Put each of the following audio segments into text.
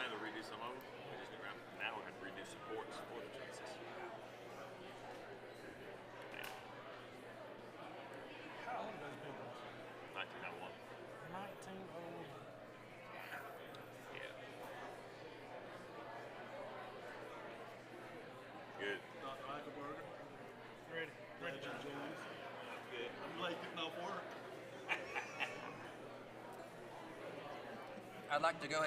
plan to redo some of them. We just now we're going to redo supports for the trusses. How old are those buildings? 1991. 1901. Yeah. Good. Dr. Eichelberger, Ready. Ready, Judge John. Jones. Good. I'm late getting off work. I'd like to go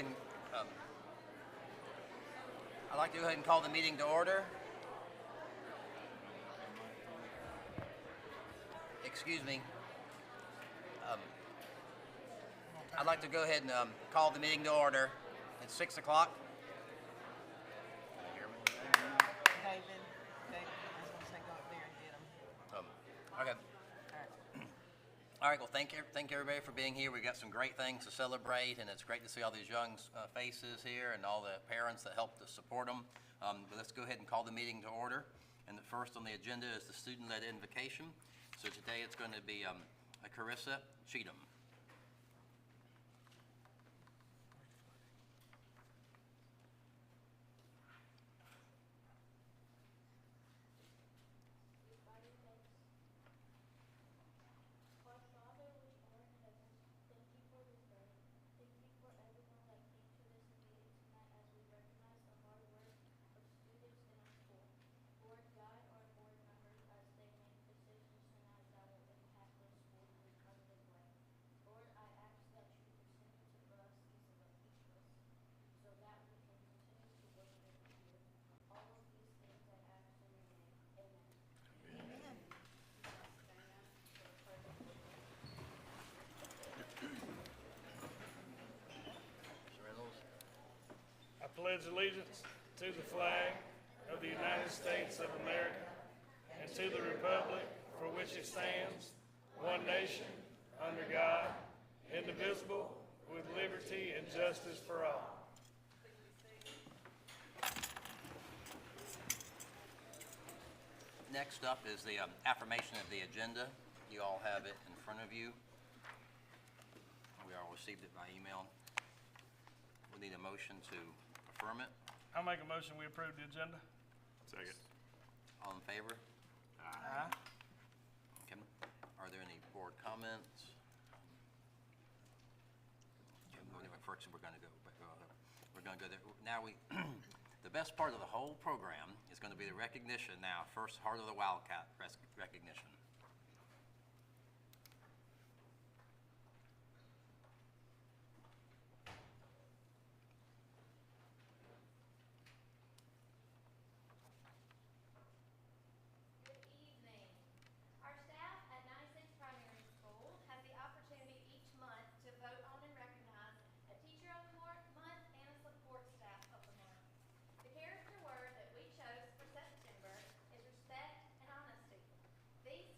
ahead and call the meeting to order. Excuse me. I'd like to go ahead and call the meeting to order. It's 6 o'clock. Can you hear me? David, I was gonna say go up there and get them. Okay. All right. All right. Well, thank everybody for being here. We got some great things to celebrate, and it's great to see all these young faces here and all the parents that helped to support them. But let's go ahead and call the meeting to order. And the first on the agenda is the student-led invocation. So today it's going to be Carissa Cheatham. I pledge allegiance to the flag of the United States of America and to the republic for which it stands, one nation, under God, indivisible, with liberty and justice for all. Next up is the affirmation of the agenda. You all have it in front of you. We all received it by email. We need a motion to affirm it. I'll make a motion we approve the agenda. Second. All in favor? Aye. Okay. Are there any board comments? First, we're going to go there. Now the best part of the whole program is going to be the recognition now. First, Heart of the Wildcat recognition. These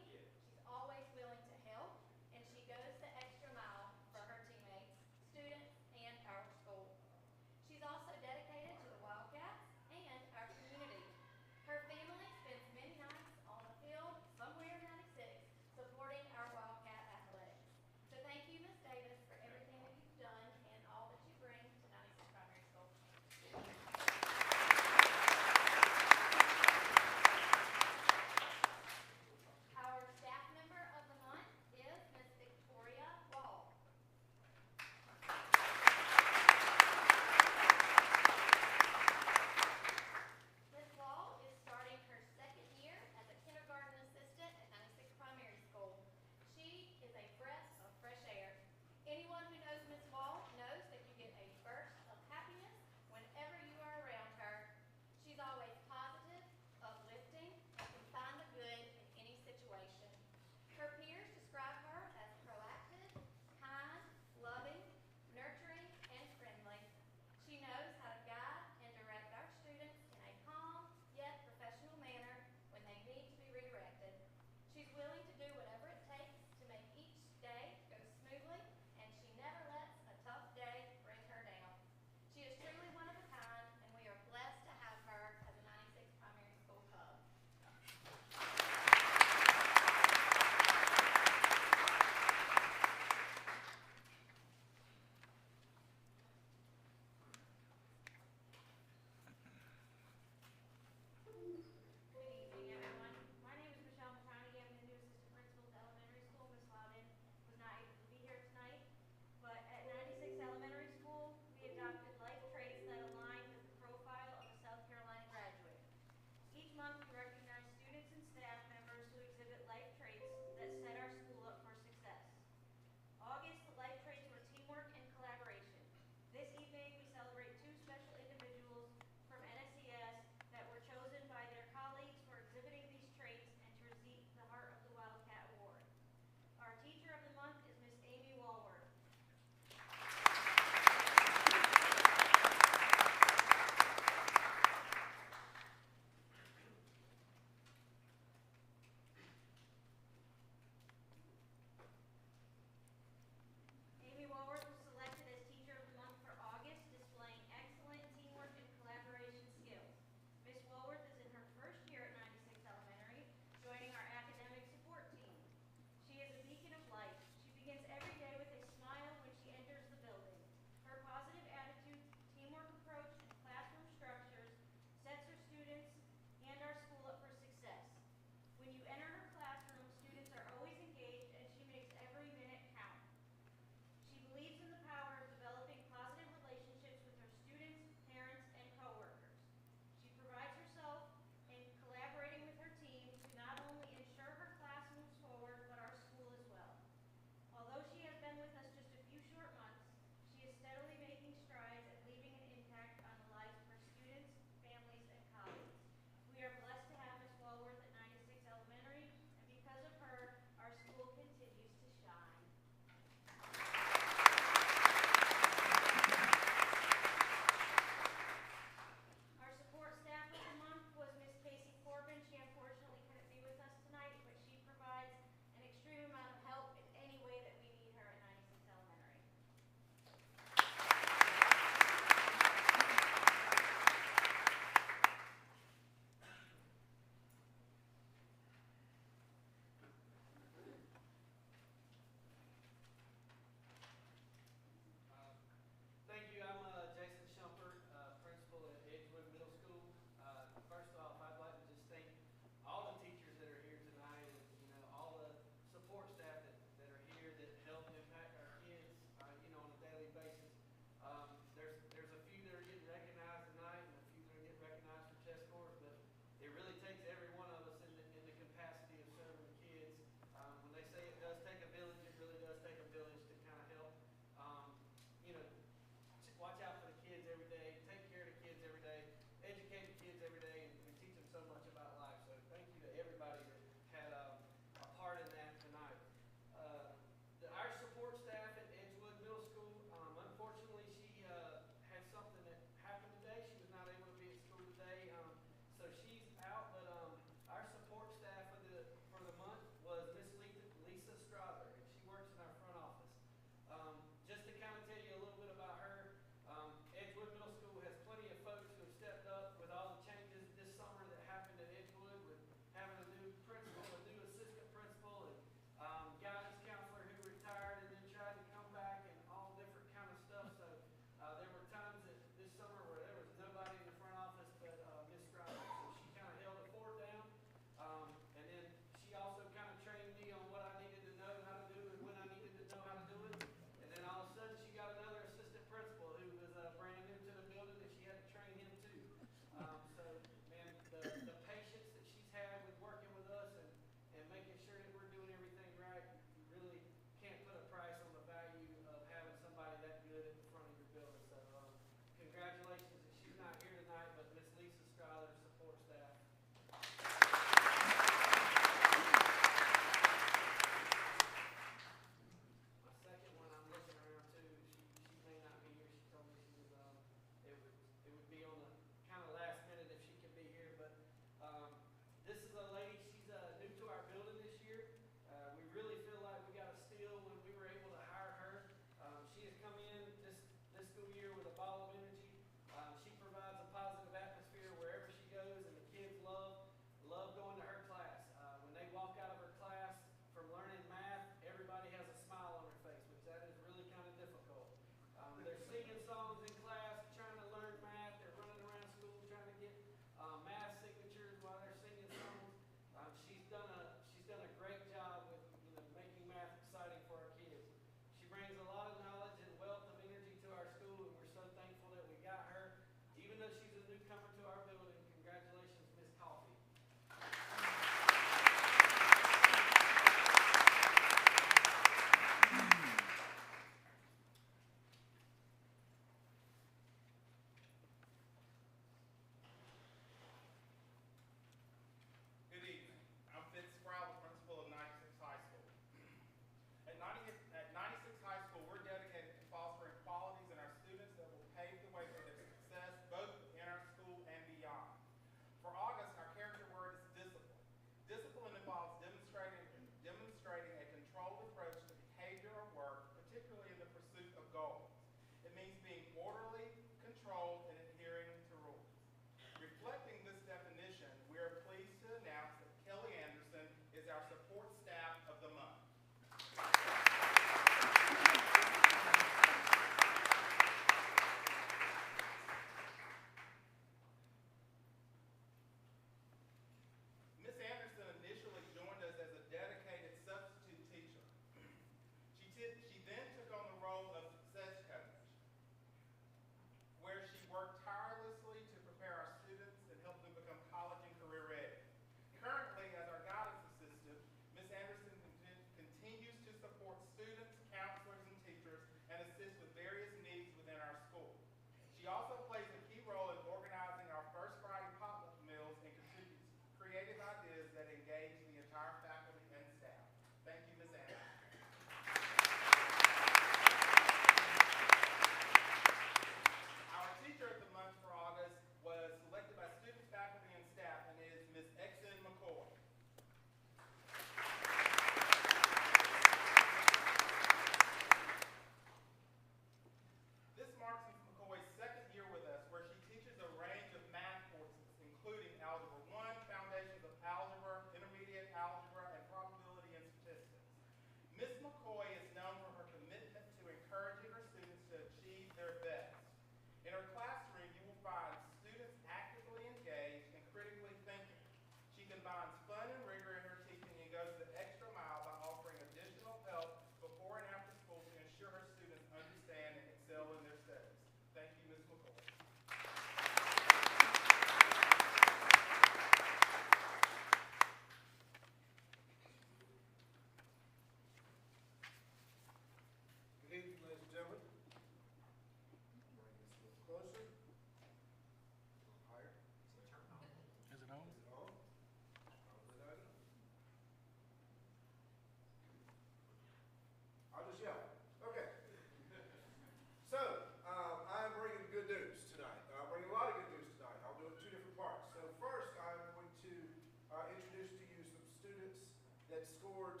scored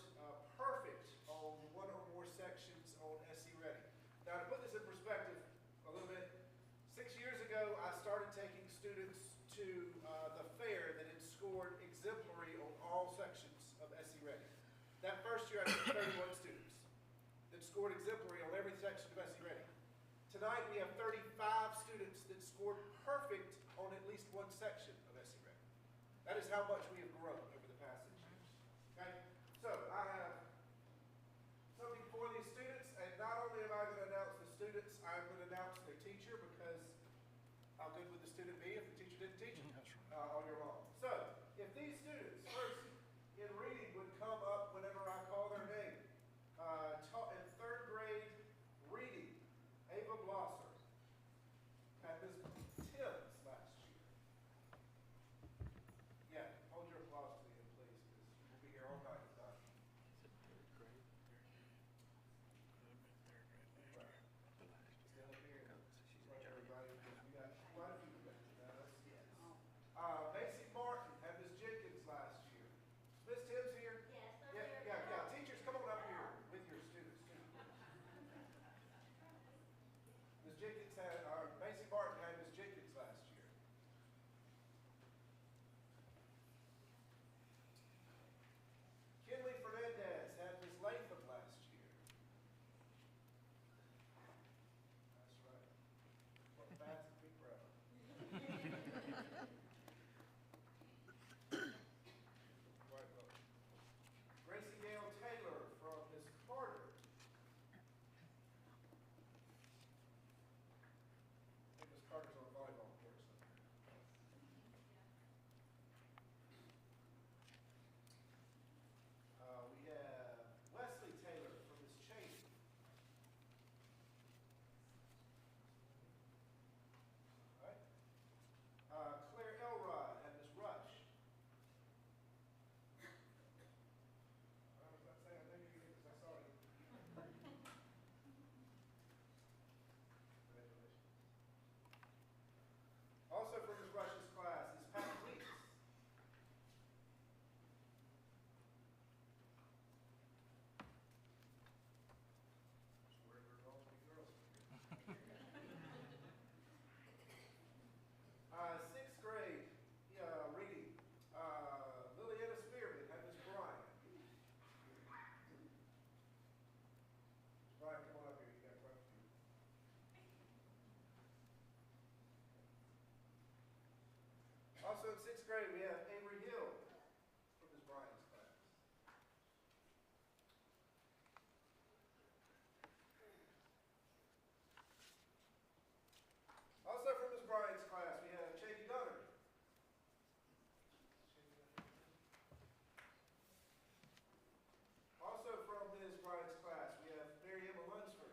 perfect on one or more sections on SE Ready. Now, to put this in perspective a little bit, 6 years ago, I started taking students to the fair that had scored exemplary on all sections of SE Ready. That first year, I took 31 students that scored exemplary on every section of SE Ready. Tonight, we have 35 students that scored perfect on at least one section of SE Ready. That is how much we have grown over the past 6 years. Okay? So, I have something for these students, and not only am I going to announce the students, I'm going to announce their teacher, because how good would the student be if the teacher didn't teach it all year long? So, if these students, first in reading, would come up whenever I call their name. Taught in 3rd grade reading, Ava Blosser had Ms. Timms last year. Yeah, hold your applause to the end, please, because we'll be here all night. Macy Martin had Ms. Jenkins last year. Ms. Timms here? Yes, I'm Yeah, here. yeah, yeah. Teachers, come on up here with your students, too. Ms. Jenkins had, Macy Martin had Ms. Jenkins last year. Kinley Fernandez had Ms. Latham last year. That's right. What fast and big proud. Right, well. Gracie Gale Taylor from Ms. Carter. I think Ms. Carter's on the volleyball court somewhere. We have Wesley Taylor from Ms. Cheney. All right. Claire Elrod and Ms. Rush. I was about to say, I know you're here because I saw you. Congratulations. Also from Ms. Rush's class is Pat Weeks. Where all the girls from here. 6th grade reading. Liliana Spearman and Ms. Bryan. Bryan, come on up here. You got quite a few. Also in 6th grade, we have Avery Hill from Ms. Bryan's class. Also from Ms. Bryan's class, we have Chady Gunner. Also from Ms. Bryan's class, we have Mary Emma Lunsford.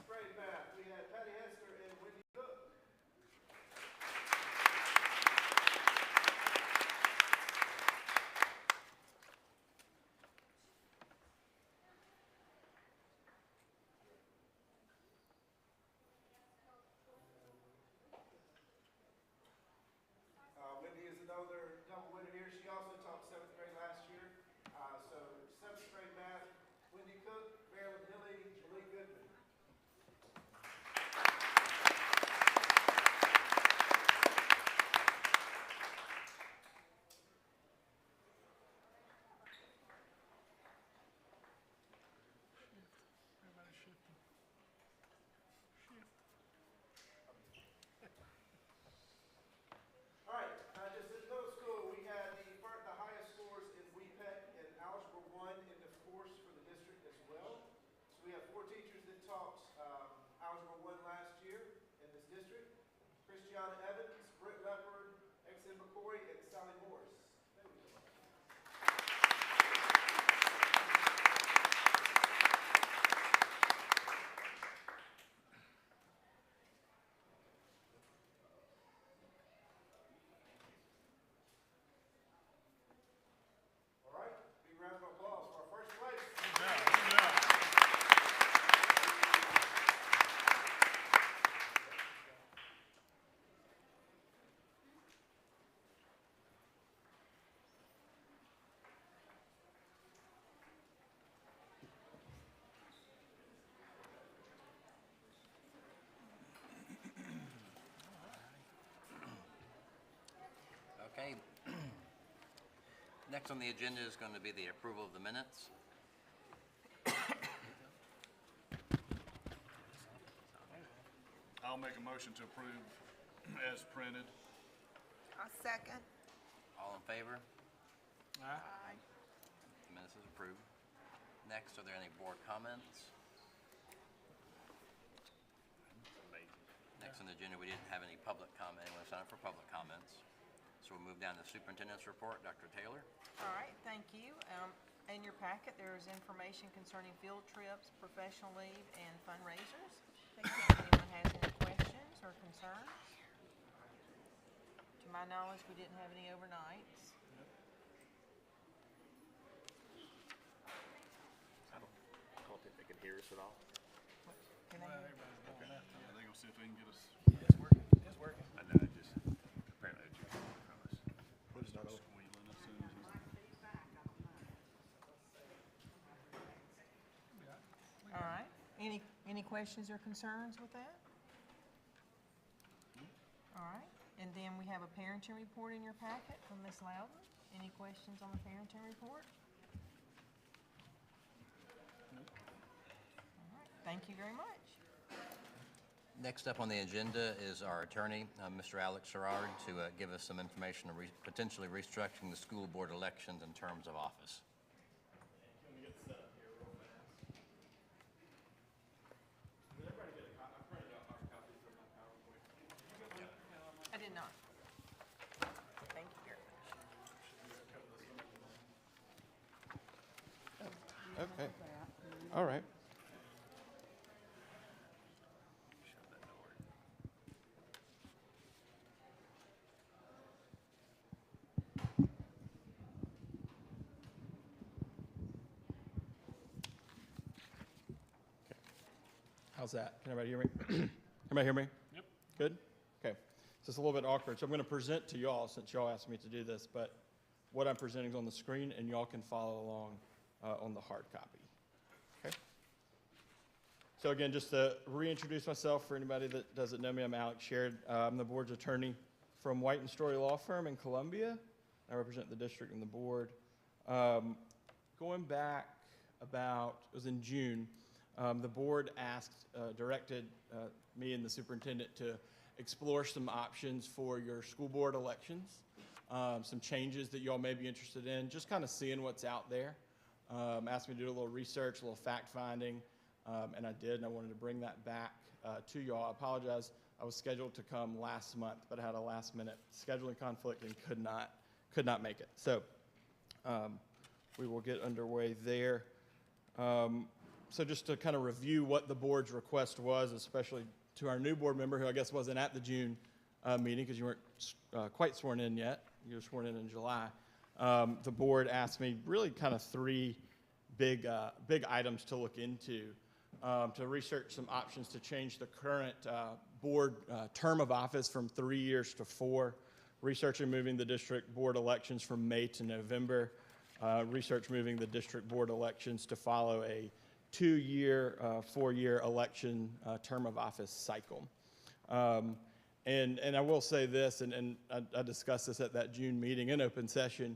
grade math, we had Patty Hester and Wendy Cook. Wendy is another double winner here. She also taught 7th grade last year. So 7th grade math, Wendy Cook, Marilyn Hilly, Malik Goodman. All right, just in middle school, we had the highest scores in WEPEC and Algebra 1 in the course for the district as well. So we have 4 teachers that taught Algebra 1 last year in this district. Christiana Evans, Britt Leopard, Exon McCoy, and Sally Morris. There we go. All right, big round of applause for our first place. Okay. Next on the agenda is going to be the approval of the minutes. I'll make a motion to approve as printed. I'll second. All in favor? Aye. The minutes is approved. Next, are there any board comments? Next on the agenda, we didn't have any public comment. Anyone sign up for public comments? So we'll move down to the superintendent's report. Dr. Taylor? All right, thank you. In your packet, there is information concerning field trips, professional leave, and fundraisers. If anyone has any questions or concerns. To my knowledge, we didn't have any overnights. I don't know if they can hear us at all. Can they hear? Yeah, they're gonna see if they can get us. It's working. It's working. I know, it just, apparently it's just from us. Squealing as soon as he's. All right. Any questions or concerns with that? All right. And then we have a parenting report in your packet from Ms. Loudon. Any questions on the parenting report? All right. Thank you very much. Next up on the agenda is our attorney, Mr. Alex Sherrard, to give us some information on potentially restructuring the school board elections in terms of office. I did not. Thank you very much. Okay. All right. How's that? Can everybody hear me? Everybody hear me? Yep. Good? Okay. So it's a little bit awkward. So I'm going to present to y'all since y'all asked me to do this, but what I'm presenting is on the screen and y'all can follow along on the hard copy. Okay? So again, just to reintroduce myself for anybody that doesn't know me, I'm Alex Sherrod. I'm the board's attorney from White & Story Law Firm in Columbia. I represent the district and the board. Going back about, it was in June, the board directed me and the superintendent to explore some options for your school board elections, some changes that y'all may be interested in, just kind of seeing what's out there. Asked me to do a little research, a little fact finding, and I did, and I wanted to bring that back to y'all. I apologize, I was scheduled to come last month, but I had a last minute scheduling conflict and could not make it. So we will get underway there. So just to kind of review what the board's request was, especially to our new board member, who I guess wasn't at the June meeting because you weren't quite sworn in yet. You were sworn in July. The board asked me really kind of three big items to look into, to research some options to change the current board term of office from 3 years to 4, researching moving the district board elections from May to November, research moving the district board elections to follow a 2-year, 4-year election term of office cycle. And I will say this, and I discussed this at that June meeting in open session,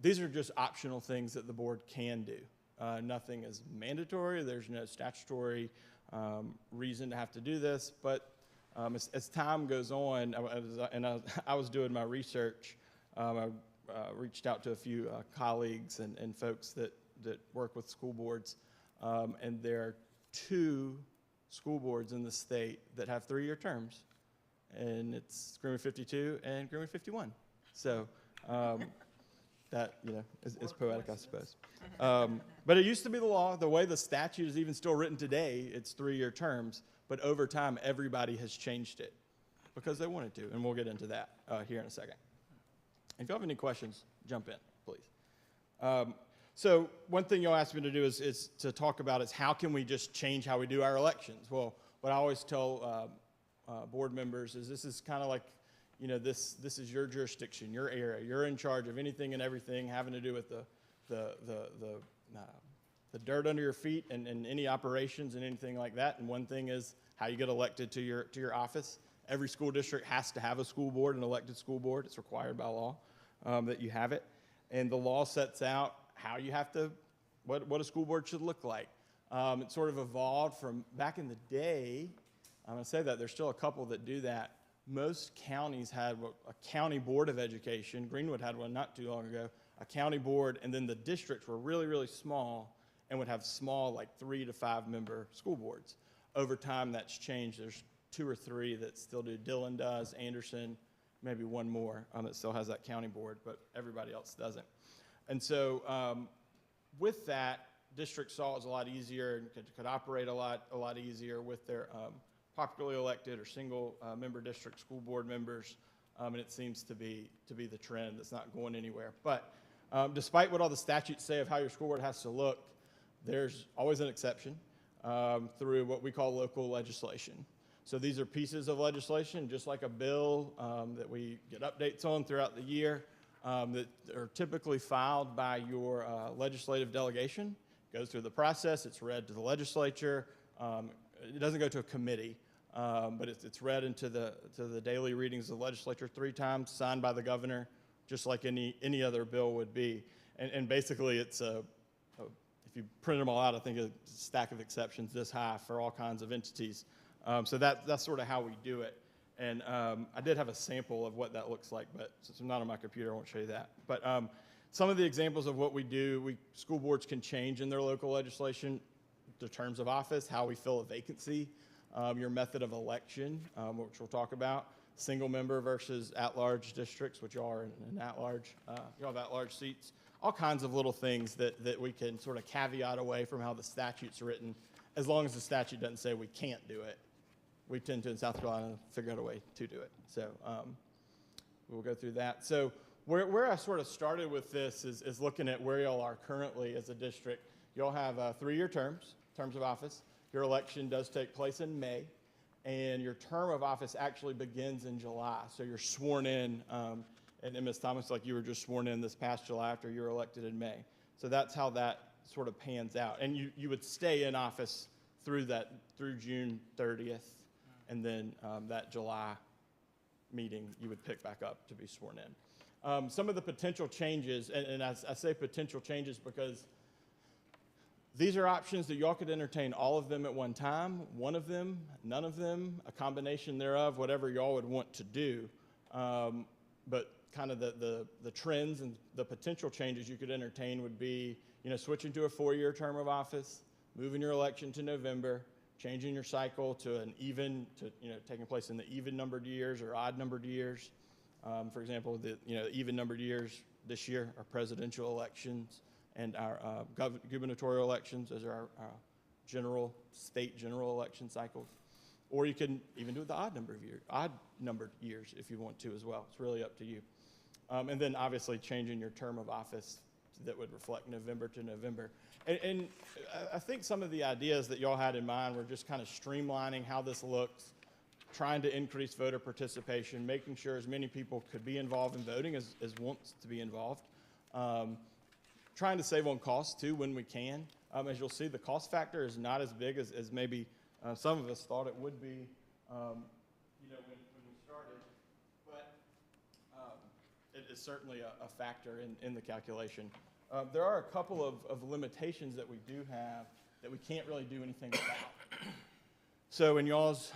these are just optional things that the board can do. Nothing is mandatory. There's no statutory reason to have to do this. But as time goes on, I was doing my research, I reached out to a few colleagues and folks that work with school boards, and there are 2 school boards in the state that have 3-year terms, and it's Greenwood 52 and Greenwood 51. So that, is poetic, I suppose. But it used to be the law. The way the statute is even still written today, it's 3-year terms. But over time, everybody has changed it because they wanted to, and we'll get into that here in a second. If you have any questions, jump in, please. So one thing you'll ask me to do is to talk about is how can we just change how we do our elections? Well, what I always tell board members is this is kind of like, this is your jurisdiction, your area. You're in charge of anything and everything having to do with the dirt under your feet and any operations and anything like that. And one thing is how you get elected to your office. Every school district has to have a school board, an elected school board. It's required by law that you have it. And the law sets out how you have to, what a school board should look like. It sort of evolved from back in the day. I'm going to say that there's still a couple that do that. Most counties had a county board of education. Greenwood had one not too long ago, a county board, and then the districts were really, really small and would have small, like 3 to 5 member school boards. Over time, that's changed. There's 2 or 3 that still do. Dillon does, Anderson, maybe one more that still has that county board, but everybody else doesn't. And so with that, districts saw it was a lot easier and could operate a lot easier with their popularly elected or single member district school board members, and it seems to be the trend that's not going anywhere. But despite what all the statutes say of how your school board has to look, there's always an exception through what we call local legislation. So these are pieces of legislation, just like a bill that we get updates on throughout the year, that are typically filed by your legislative delegation. Goes through the process, it's read to the legislature. It doesn't go to a committee, but it's read into the daily readings of the legislature 3 times, signed by the governor, just like any other bill would be. And basically, it's if you print them all out, I think a stack of exceptions this high for all kinds of entities. So that's sort of how we do it. And I did have a sample of what that looks like, but since I'm not on my computer, I won't show you that. But some of the examples of what we do, school boards can change in their local legislation the terms of office, how we fill a vacancy, your method of election, which we'll talk about, single member versus at-large districts, which are in at-large, you have at-large seats, all kinds of little things that we can sort of caveat away from how the statute's written, as long as the statute doesn't say we can't do it. We tend to, in South Carolina, figure out a way to do it. So we'll go through that. So where I sort of started with this is looking at where y'all are currently as a district. Y'all have 3-year terms of office. Your election does take place in May, and your term of office actually begins in July. So you're sworn in, and Ms. Thomas, like you were just sworn in this past July after you were elected in May. So that's how that sort of pans out. And you would stay in office through June 30th, and then that July meeting you would pick back up to be sworn in. Some of the potential changes, and I say potential changes because these are options that y'all could entertain all of them at one time, one of them, none of them, a combination thereof, whatever y'all would want to do. But kind of the trends and the potential changes you could entertain would be, switching to a 4-year term of office, moving your election to November, changing your cycle to taking place in the even numbered years or odd numbered years. For example, the even numbered years this year are presidential elections, and our gubernatorial elections. Those are our state general election cycles. Or you can even do it the odd numbered years if you want to as well. It's really up to you. And then obviously changing your term of office that would reflect November to November. And I think some of the ideas that y'all had in mind were just kind of streamlining how this looks, trying to increase voter participation, making sure as many people could be involved in voting as wants to be involved. Trying to save on costs too when we can. As you'll see, the cost factor is not as big as maybe some of us thought it would be, when we started, but it is certainly a factor in the calculation. There are a couple of limitations that we do have that we can't really do anything about. So in y'all's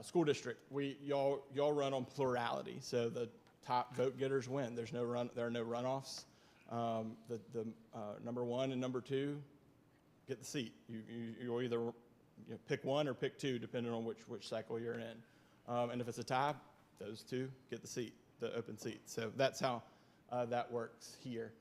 school district, y'all run on plurality. So the top vote getters win. There are no runoffs. The number one and number two get the seat. You'll either pick one or pick two, depending on which cycle you're in. And if it's a tie, those two get the seat, the open seat. So that's how that works here.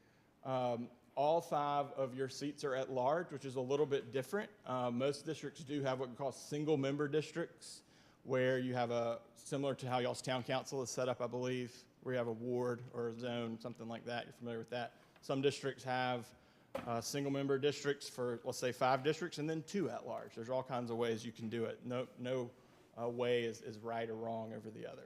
All 5 of your seats are at large, which is a little bit different. Most districts do have what we call single member districts, where you have similar to how y'all's town council is set up, I believe, where you have a ward or a zone, something like that. You're familiar with that. Some districts have single member districts for, let's say, 5 districts, and then 2 at large. There's all kinds of ways you can do it. No way is right or wrong over the other.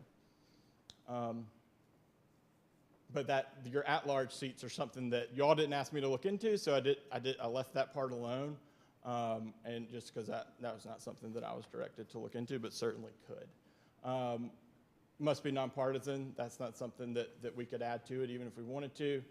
But your at-large seats are something that y'all didn't ask me to look into, so I left that part alone, and just because that was not something that I was directed to look into, but certainly could. Must be nonpartisan. That's not something that we could add to it, even if we wanted to.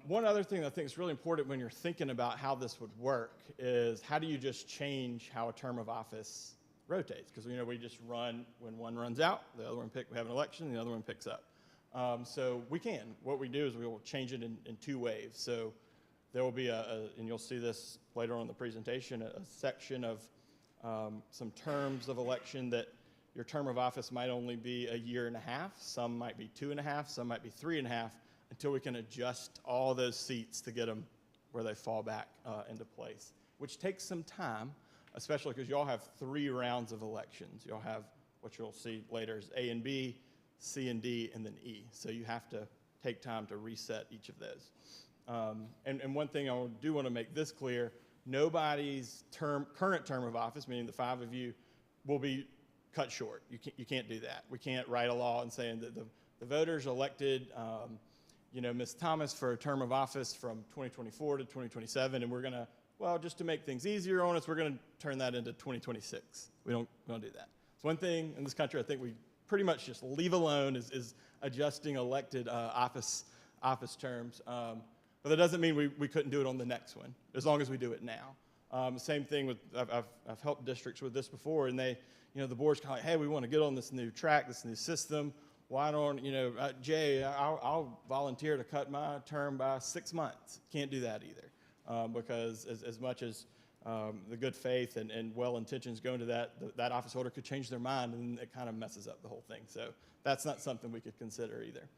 One other thing that I think is really important when you're thinking about how this would work is how do you just change how a term of office rotates? Because we just run when one runs out, the other one we have an election, and the other one picks up. So we can. What we do is we will change it in 2 waves. So there will be and you'll see this later on in the presentation, a section of some terms of election that your term of office might only be 1.5 years. Some might be 2.5, some might be 3.5, until we can adjust all those seats to get them where they fall back into place, which takes some time, especially because y'all have 3 rounds of elections. Y'all have what you'll see later is A and B, C and D, and then E. So you have to take time to reset each of those. And one thing I do want to make this clear, nobody's current term of office, meaning the 5 of you, will be cut short. You can't do that. We can't write a law and saying that the voters elected Ms. Thomas for a term of office from 2024 to 2027, and we're going to, just to make things easier on us, we're going to turn that into 2026. We don't do that. It's one thing in this country I think we pretty much just leave alone is adjusting elected office terms. But that doesn't mean we couldn't do it on the next one, as long as we do it now. Same thing with, I've helped districts with this before, and they, the board's kind of like, hey, we want to get on this new track, this new system. Why don't, Jay, I'll volunteer to cut my term by 6 months. Can't do that either, because as much as the good faith and well intentions go into that office holder could change their mind, and it kind of messes up the whole thing. So that's not something we could consider either.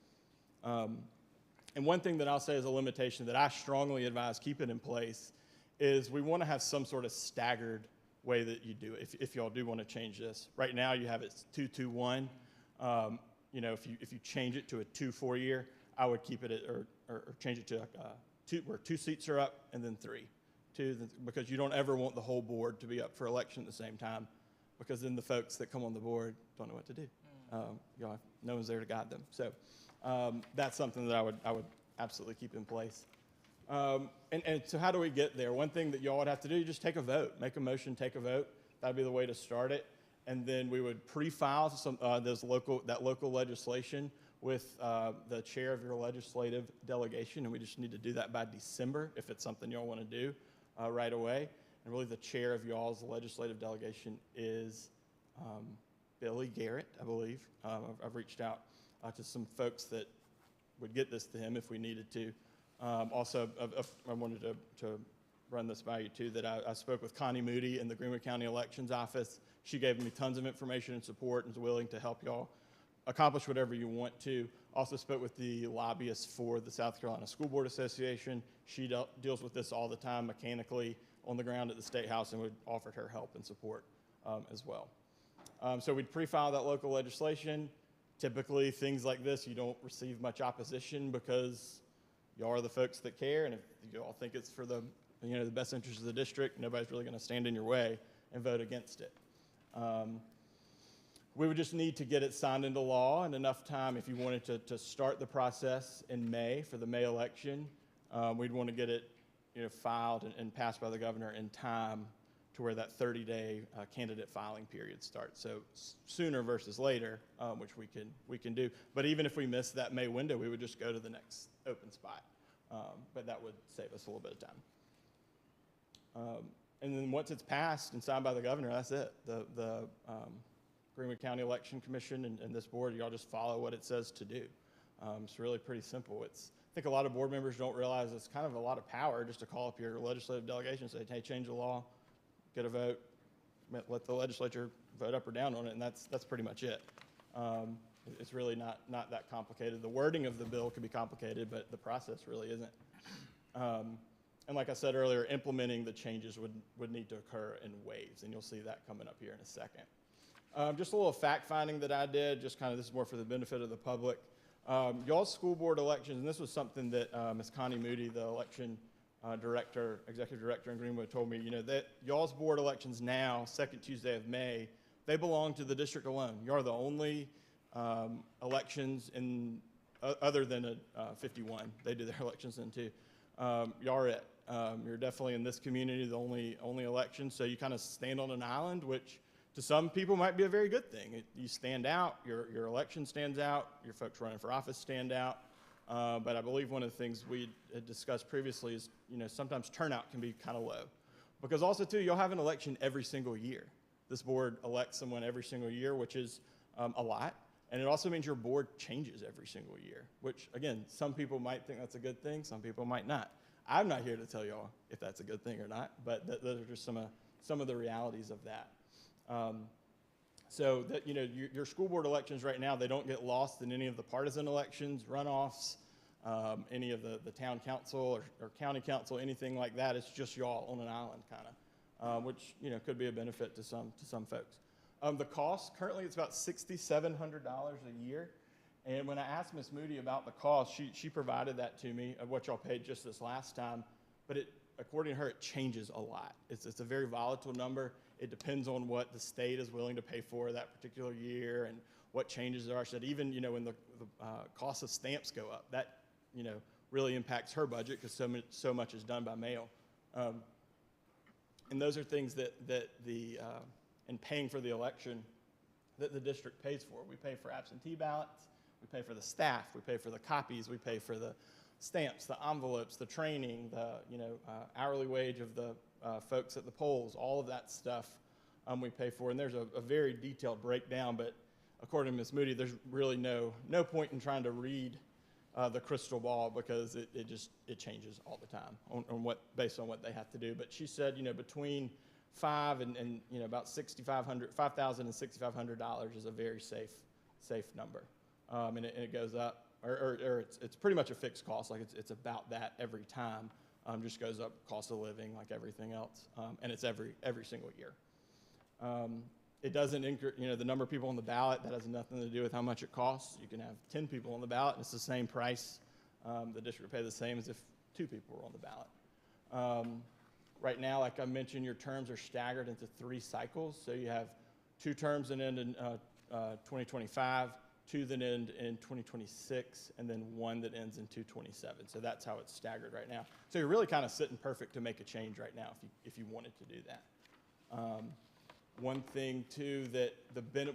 And one thing that I'll say is a limitation that I strongly advise keeping in place is we want to have some sort of staggered way that you do it. If y'all do want to change this, right now you have it 2-2-1. If you change it to a 2-4 year, I would keep it or change it to where 2 seats are up and then 3. Because you don't ever want the whole board to be up for election at the same time, because then the folks that come on the board don't know what to do. No one's there to guide them. So that's something that I would absolutely keep in place. And so how do we get there? One thing that y'all would have to do, you just take a vote. Make a motion, take a vote. That'd be the way to start it. And then we would pre-file that local legislation with the chair of your legislative delegation, and we just need to do that by December if it's something y'all want to do right away. And really the chair of y'all's legislative delegation is Billy Garrett, I believe. I've reached out to some folks that would get this to him if we needed to. Also, I wanted to run this by you too, that I spoke with Connie Moody in the Greenwood County Elections Office. She gave me tons of information and support and is willing to help y'all accomplish whatever you want to. Also spoke with the lobbyist for the South Carolina School Board Association. She deals with this all the time mechanically on the ground at the State House, and we offered her help and support as well. So we'd pre-file that local legislation. Typically, things like this, you don't receive much opposition because y'all are the folks that care, and if you all think it's for the best interest of the district, nobody's really going to stand in your way and vote against it. We would just need to get it signed into law in enough time if you wanted to start the process in May for the May election. We'd want to get it filed and passed by the governor in time to where that 30-day candidate filing period starts. So sooner versus later, which we can do. But even if we miss that May window, we would just go to the next open spot. But that would save us a little bit of time. And then once it's passed and signed by the governor, that's it. The Greenwood County Election Commission and this board, y'all just follow what it says to do. It's really pretty simple. I think a lot of board members don't realize it's kind of a lot of power just to call up your legislative delegation and say, hey, change the law, get a vote, let the legislature vote up or down on it, and that's pretty much it. It's really not that complicated. The wording of the bill could be complicated, but the process really isn't. And like I said earlier, implementing the changes would need to occur in waves, and you'll see that coming up here in a second. Just a little fact finding that I did, this is more for the benefit of the public. Y'all's school board elections, and this was something that Ms. Connie Moody, the election executive director in Greenwood, told me, that y'all's board elections now, second Tuesday of May, they belong to the district alone. You're the only elections other than 51. They do their elections then too. Y'all are it. You're definitely in this community the only election, so you kind of stand on an island, which to some people might be a very good thing. You stand out, your election stands out, your folks running for office stand out. But I believe one of the things we had discussed previously is, sometimes turnout can be kind of low. Because also, too, you'll have an election every single year. This board elects someone every single year, which is a lot. And it also means your board changes every single year, which, again, some people might think that's a good thing, some people might not. I'm not here to tell y'all if that's a good thing or not, but those are just some of the realities of that. So that, your school board elections right now, they don't get lost in any of the partisan elections, runoffs, any of the town council or county council, anything like that. It's just y'all on an island kind of, which, could be a benefit to some folks. The cost, currently it's about $6,700 a year. And when I asked Ms. Moody about the cost, she provided that to me of what y'all paid just this last time. But according to her, it changes a lot. It's a very volatile number. It depends on what the state is willing to pay for that particular year and what changes there are. She said even, when the cost of stamps go up, that, really impacts her budget because so much is done by mail. And those are things that in paying for the election that the district pays for. We pay for absentee ballots, we pay for the staff, we pay for the copies, we pay for the stamps, the envelopes, the training, the hourly wage of the folks at the polls, all of that stuff we pay for. And there's a very detailed breakdown, but according to Ms. Moody, there's really no point in trying to read the crystal ball because it changes all the time based on what they have to do. But she said, between $5,000 and about $6,500 and $6,500 is a very safe number, and it goes up, or it's pretty much a fixed cost. Like it's about that every time. Just goes up, cost of living, like everything else, and it's every single year. It doesn't increase, the number of people on the ballot. That has nothing to do with how much it costs. You can have 10 people on the ballot, and it's the same price. The district would pay the same as if 2 people were on the ballot. Right now, like I mentioned, your terms are staggered into 3 cycles. So you have 2 terms that end in 2025, 2 that end in 2026, and then 1 that ends in 2027. So that's how it's staggered right now. So you're really kind of sitting perfect to make a change right now if you wanted to do that. One thing, too, that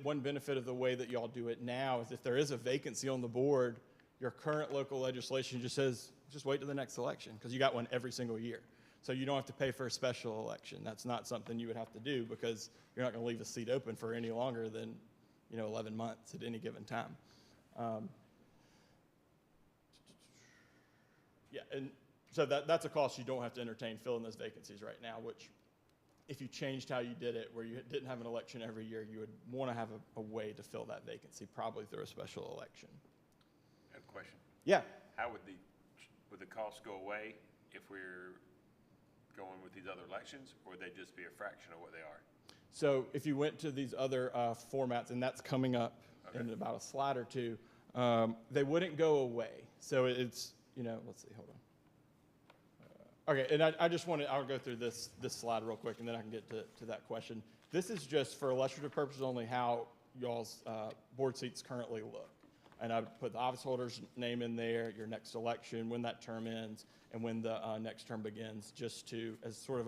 one benefit of the way that y'all do it now is if there is a vacancy on the board, your current local legislation just says, just wait till the next election, because you got one every single year. So you don't have to pay for a special election. That's not something you would have to do because you're not going to leave a seat open for any longer than 11 months at any given time. Yeah, and so that's a cost you don't have to entertain filling those vacancies right now, which if you changed how you did it, where you didn't have an election every year, you would want to have a way to fill that vacancy, probably through a special election. question. Yeah. How would the cost go away if we're going with these other elections, or would they just be a fraction of what they are? So if you went to these other formats, and that's coming up in about a slide or two, they wouldn't go away. So it's, let's see, hold on. Okay, and I just wanted, I'll go through this slide real quick, and then I can get to that question. This is just for illustrative purposes only how y'all's board seats currently look. And I put the office holder's name in there, your next election, when that term ends, and when the next term begins, just as sort of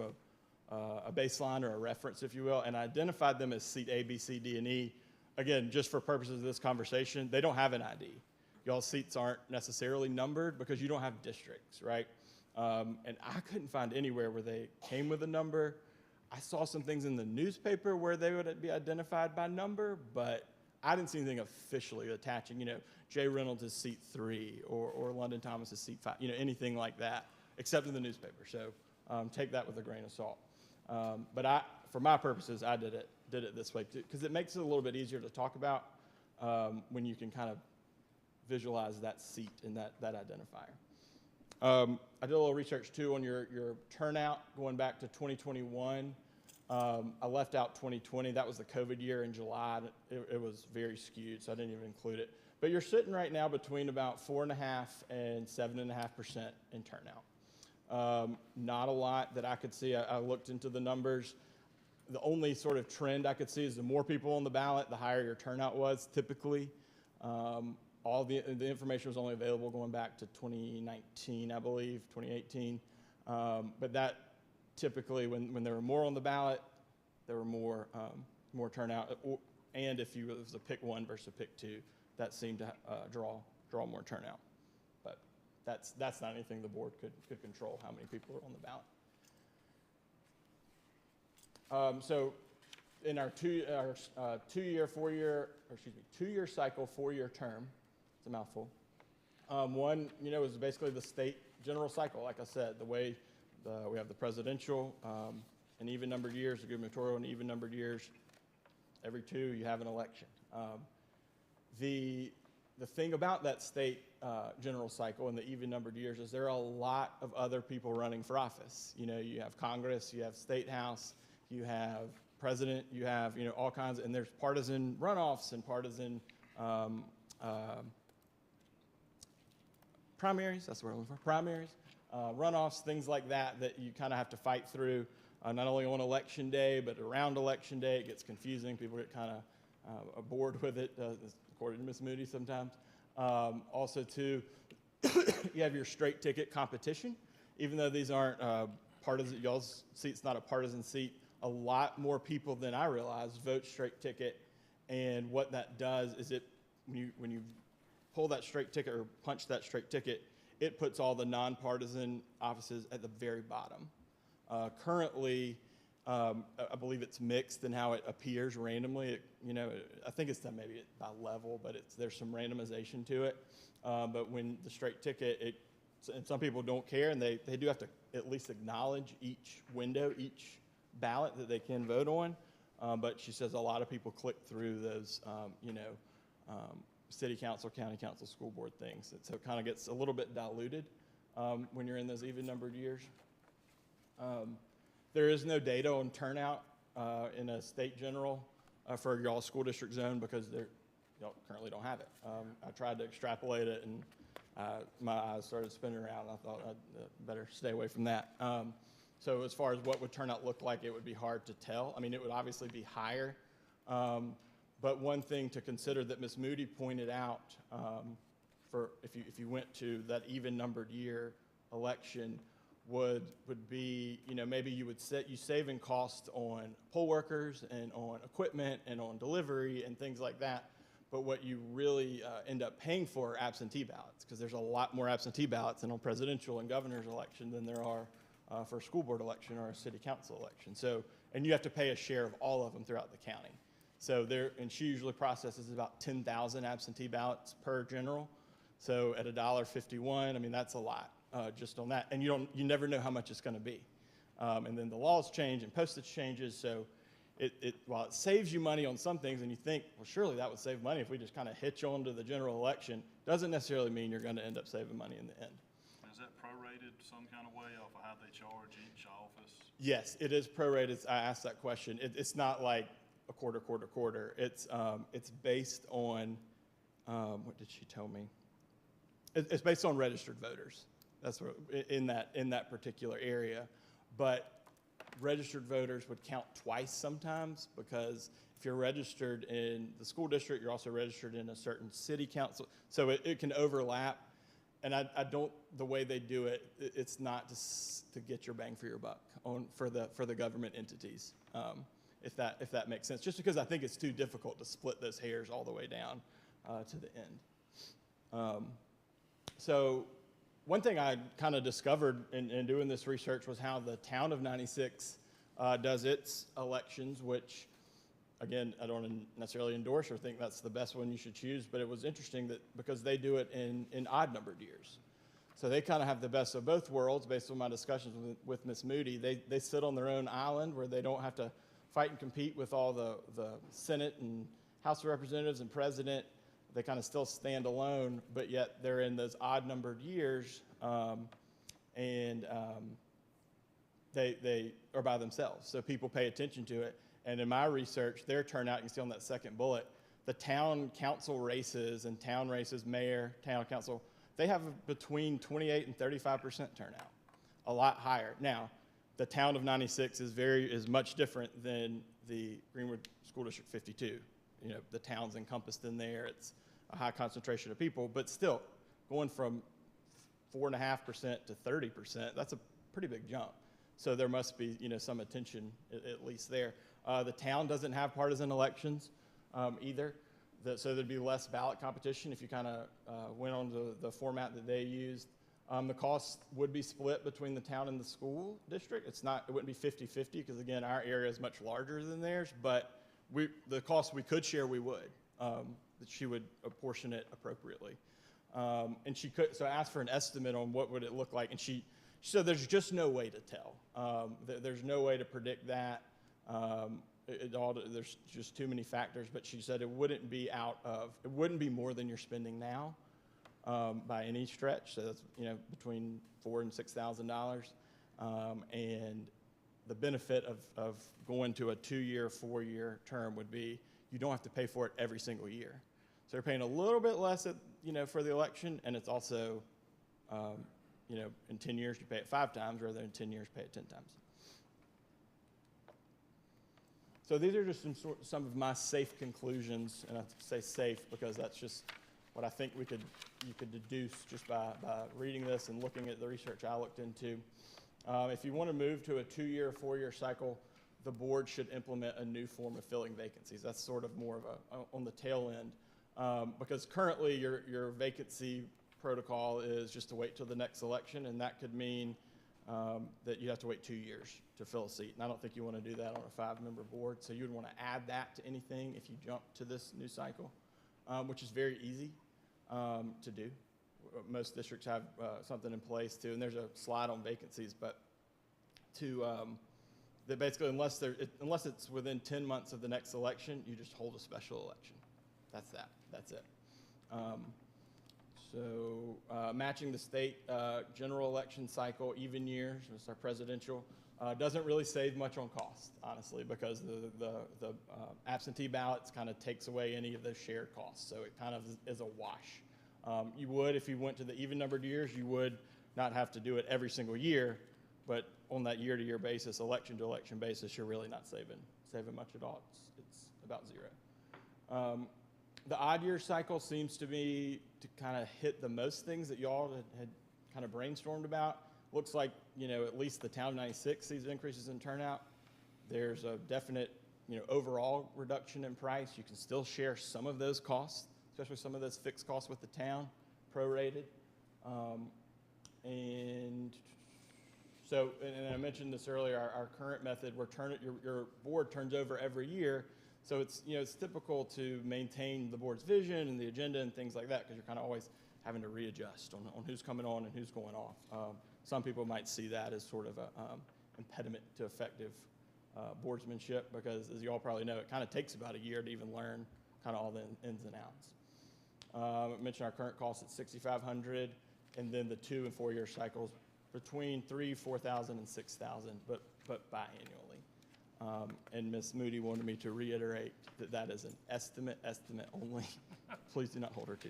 a baseline or a reference, if you will, and I identified them as seat A, B, C, D, and E. Again, just for purposes of this conversation, they don't have an ID. Y'all's seats aren't necessarily numbered because you don't have districts, right? And I couldn't find anywhere where they came with a number. I saw some things in the newspaper where they would be identified by number, but I didn't see anything officially attaching, Jay Reynolds is seat 3 or London Thomas is seat 5, anything like that, except in the newspaper. So take that with a grain of salt. But for my purposes, I did it this way because it makes it a little bit easier to talk about when you can kind of visualize that seat and that identifier. I did a little research too on your turnout going back to 2021. I left out 2020. That was the COVID year in July. It was very skewed, so I didn't even include it. But you're sitting right now between about 4.5% and 7.5% in turnout. Not a lot that I could see. I looked into the numbers. The only sort of trend I could see is the more people on the ballot, the higher your turnout was typically. All the information was only available going back to 2019, I believe, 2018. But that typically, when there were more on the ballot, there were more turnout. And if it was a pick 1 versus a pick 2, that seemed to draw more turnout. But that's not anything the board could control, how many people are on the ballot. So in our two-year cycle, 4-year term, it's a mouthful. One, is basically the state general cycle. Like I said, the way we have the presidential, an even-numbered years, the gubernatorial, and even-numbered years. Every 2, you have an election. The thing about that state general cycle and the even-numbered years is there are a lot of other people running for office. You have Congress, you have State House, you have president, you have, all kinds, and there's partisan runoffs and partisan primaries, that's what we're looking for, primaries, runoffs, things like that you kind of have to fight through, not only on election day, but around election day. It gets confusing. People get kind of bored with it, according to Ms. Moody sometimes. Also, too, you have your straight ticket competition. Even though these aren't partisan, y'all's seat's not a partisan seat, a lot more people than I realized vote straight ticket. And what that does is when you pull that straight ticket or punch that straight ticket, it puts all the nonpartisan offices at the very bottom. Currently, I believe it's mixed in how it appears randomly. I think it's done maybe by level, but there's some randomization to it. But when the straight ticket, and some people don't care, and they do have to at least acknowledge each window, each ballot that they can vote on. But she says a lot of people click through those, city council, county council, school board things. So it kind of gets a little bit diluted when you're in those even-numbered years. There is no data on turnout in a state general for y'all school district zone because y'all currently don't have it. I tried to extrapolate it, and my eyes started spinning around. I thought I'd better stay away from that. So as far as what would turnout look like, it would be hard to tell. I mean, it would obviously be higher. But one thing to consider that Ms. Moody pointed out, for if you went to that even-numbered year election, would be, maybe you save in cost on poll workers and on equipment and on delivery and things like that. But what you really end up paying for are absentee ballots, because there's a lot more absentee ballots in a presidential and governor's election than there are for a school board election or a city council election. So, and you have to pay a share of all of them throughout the county. So and she usually processes about 10,000 absentee ballots per general. So at $1.51, I mean, that's a lot just on that. And you never know how much it's going to be. And then the laws change and postage changes. So while it saves you money on some things, and you think, well, surely that would save money if we just kind of hitch on to the general election, doesn't necessarily mean you're going to end up saving money in the end. Is that prorated some kind of way off of how they charge each office? Yes, it is prorated. I asked that question. It's not like a quarter. It's based on, what did she tell me? It's based on registered voters. That's what, in that particular area. But registered voters would count twice sometimes, because if you're registered in the school district, you're also registered in a certain city council. So it can overlap. And I don't, the way they do it, it's not to get your bang for your buck for the government entities, if that makes sense. Just because I think it's too difficult to split those hairs all the way down to the end. So one thing I kind of discovered in doing this research was how the town of 96 does its elections, which, again, I don't necessarily endorse or think that's the best one you should choose, but it was interesting that because they do it in odd-numbered years. So they kind of have the best of both worlds based on my discussions with Ms. Moody. They sit on their own island where they don't have to fight and compete with all the Senate and House of Representatives and President. They kind of still stand alone, but yet they're in those odd-numbered years, and they are by themselves. So people pay attention to it. And in my research, their turnout, you can see on that second bullet, the town council races and town races, mayor, town council, they have between 28 and 35% turnout, a lot higher. Now, the town of 96 is much different than the Greenwood School District 52. You know, the town's encompassed in there. It's a high concentration of people, but still, going from 4.5% to 30%, that's a pretty big jump. So there must be, some attention at least there. The town doesn't have partisan elections either, so there'd be less ballot competition if you kind of went on to the format that they used. The cost would be split between the town and the school district. It wouldn't be 50-50 because, again, our area is much larger than theirs, but the cost we could share, we would. That she would apportion it appropriately. And so I asked for an estimate on what would it look like, and she said there's just no way to tell. There's no way to predict that. There's just too many factors, but she said it wouldn't be more than you're spending now by any stretch. So that's, between $4,000 and $6,000. And the benefit of going to a 2-year, 4-year term would be you don't have to pay for it every single year. So you're paying a little bit less for the election, and it's also, in 10 years you pay it 5 times rather than 10 years pay it 10 times. So these are just some of my safe conclusions, and I say safe because that's just what I think you could deduce just by reading this and looking at the research I looked into. If you want to move to a 2-year, 4-year cycle, the board should implement a new form of filling vacancies. That's sort of more of on the tail end, because currently your vacancy protocol is just to wait till the next election, and that could mean that you have to wait 2 years to fill a seat. And I don't think you want to do that on a 5-member board. So you would want to add that to anything if you jump to this new cycle, which is very easy to do. Most districts have something in place too, and there's a slide on vacancies, but that basically unless it's within 10 months of the next election, you just hold a special election. That's it. So matching the state general election cycle, even years, it's our presidential, doesn't really save much on cost, honestly, because the absentee ballots kind of takes away any of those shared costs. So it kind of is a wash. You would, if you went to the even-numbered years, you would not have to do it every single year, but on that year-to-year basis, election-to-election basis, you're really not saving much at all. It's about zero. The odd-year cycle seems to be to kind of hit the most things that y'all had kind of brainstormed about. Looks like, at least the town of 96 sees increases in turnout. There's a definite, overall reduction in price. You can still share some of those costs, especially some of those fixed costs with the town, prorated. And so, and I mentioned this earlier, our current method, your board turns over every year. So it's, it's typical to maintain the board's vision and the agenda and things like that, because you're kind of always having to readjust on who's coming on and who's going off. Some people might see that as sort of an impediment to effective boardsmanship, because as you all probably know, it kind of takes about a year to even learn kind of all the ins and outs. I mentioned our current cost at $6,500, and then the 2 and 4 year cycles between $3,000, $4,000, and $6,000, but biannually. And Ms. Moody wanted me to reiterate that that is an estimate only. Please do not hold her to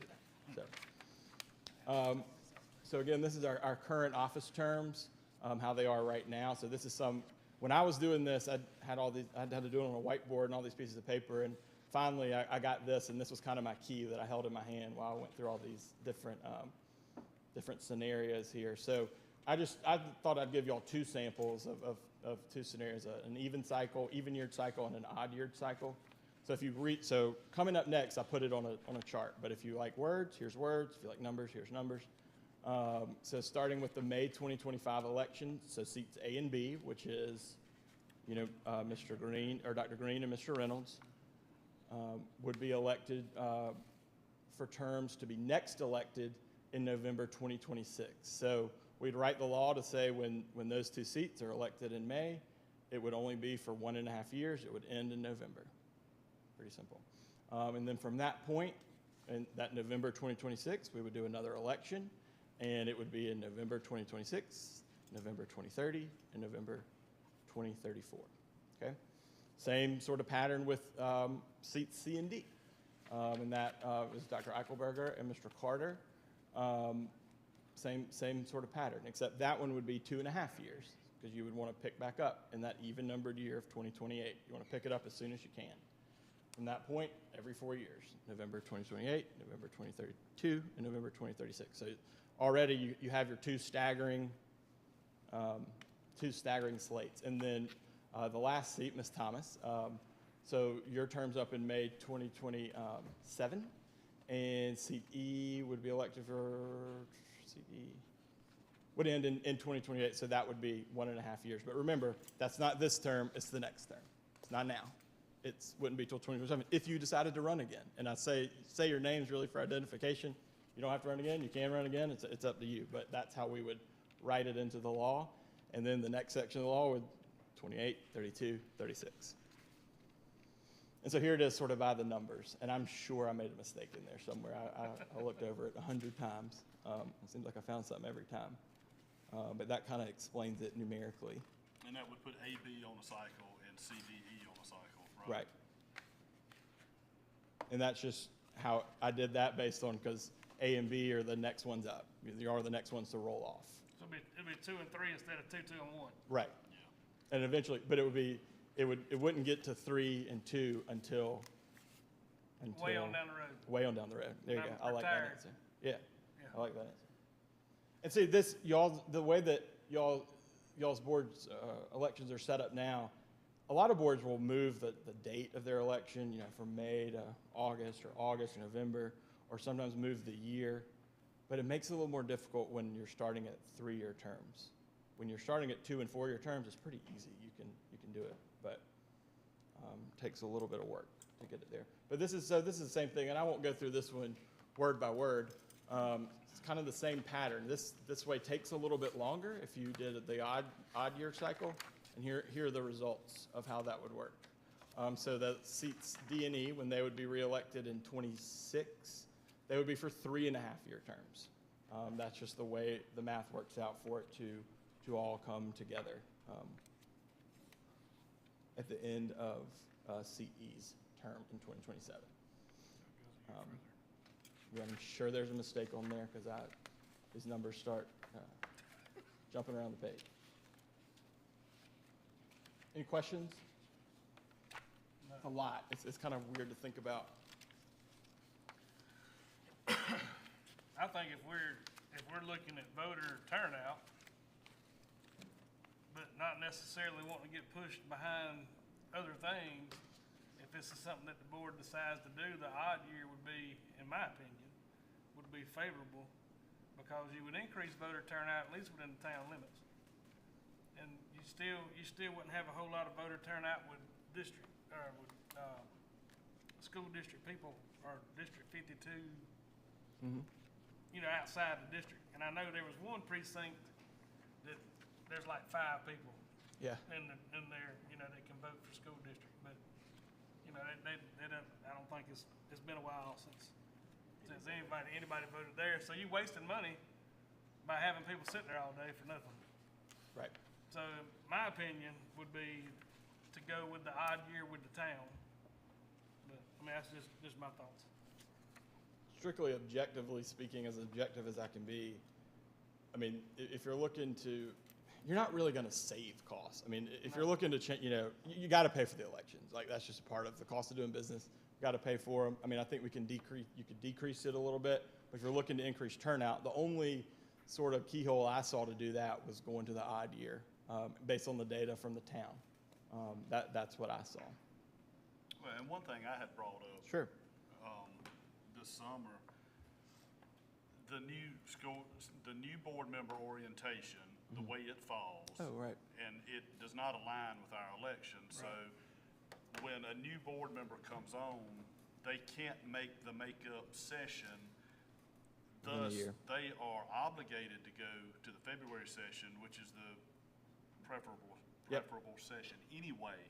that. So again, this is our current office terms, how they are right now. So this is when I was doing this, I had to do it on a whiteboard and all these pieces of paper, and finally I got this, and this was kind of my key that I held in my hand while I went through all these different scenarios here. So I thought I'd give y'all 2 samples of 2 scenarios, an even-yeared cycle and an odd-yeared cycle. So if you so coming up next, I put it on a chart, but if you like words, here's words. If you like numbers, here's numbers. So starting with the May 2025 election, so seats A and B, which is, Mr. Green, or Dr. Green and Mr. Reynolds, would be elected for terms to be next elected in November 2026. So we'd write the law to say when those 2 seats are elected in May, it would only be for 1.5 years. It would end in November. Pretty simple. And then from that point, in that November 2026, we would do another election, and it would be in November 2026, November 2030, and November 2034. Okay? Same sort of pattern with seats C and D. And that is Dr. Eichelberger and Mr. Carter. Same sort of pattern, except that one would be 2.5 years, because you would want to pick back up in that even-numbered year of 2028. You want to pick it up as soon as you can. From that point, every 4 years, November 2028, November 2032, and November 2036. So already you have your 2 staggering slates. And then the last seat, Ms. Thomas, so your term's up in May 2027, and seat E would be elected for, seat E would end in 2028, so that would be 1.5 years. But remember, that's not this term, it's the next term. It's not now. It wouldn't be till 2027 if you decided to run again. And I say your names really for identification. You don't have to run again. You can run again. It's up to you. But that's how we would write it into the law. And then the next section of the law would 28, 32, 36. And so here it is sort of by the numbers. And I'm sure I made a mistake in there somewhere. I looked over it 100 times. It seems like I found something every time. But that kind of explains it numerically. And that would put AB on a cycle and CDE on a cycle, right? Right. And that's just how I did that based on, because A and B are the next ones up. You are the next ones to roll off. So it'd be 2 and 3 instead of 2, 2 and 1. Right. Yeah. And eventually, but it wouldn't get to 3 and 2 until Way on down the road. Way on down the road. There you go. I like that Retired. answer. Yeah. I like that answer. And see, the way that y'all's boards elections are set up now, a lot of boards will move the date of their election, from May to August, or August to November, or sometimes move the year. But it makes it a little more difficult when you're starting at 3-year terms. When you're starting at 2 and 4 year terms, it's pretty easy. You can do it, but takes a little bit of work to get it there. But this is the same thing, and I won't go through this one word by word. It's kind of the same pattern. This way takes a little bit longer if you did the odd year cycle, and here are the results of how that would work. So the seats D and E, when they would be reelected in 26, they would be for 3.5 year terms. That's just the way the math works out for it to all come together at the end of seat E's term in 2027. I'm sure there's a mistake on there because these numbers start jumping around the page. Any questions? It's a lot. It's kind of weird to think about. I think if we're looking at voter turnout, but not necessarily wanting to get pushed behind other things, if this is something that the board decides to do, the odd year would be, in my opinion, would be favorable, because you would increase voter turnout at least within the town limits. And you still wouldn't have a whole lot of voter turnout with school district people, or District 52, outside the district. And I know there was one precinct that there's like 5 people Yeah. And they're, they can vote for school district, but, they don't, I don't think it's been a while since anybody voted there. So you wasting money by having people sitting there all day for nothing. Right. So my opinion would be to go with the odd year with the town. But, that's just my thoughts. Strictly objectively speaking, as objective as I can be, if you're looking to, you're not really going to save costs. If you're looking to change, you got to pay for the elections. Like, that's just a part of the cost of doing business. Got to pay for them. I think you could decrease it a little bit. But if you're looking to increase turnout, the only sort of keyhole I saw to do that was going to the odd year, based on the data from the town. That's what I saw. Well, and one thing I had brought up. Sure. This summer, the new board member orientation, the way it falls. Oh, right. And it does not align with our election. So when a new board member comes on, they can't make the makeup session. Thus, they are obligated to go to the February session, which is the preferable session anyway.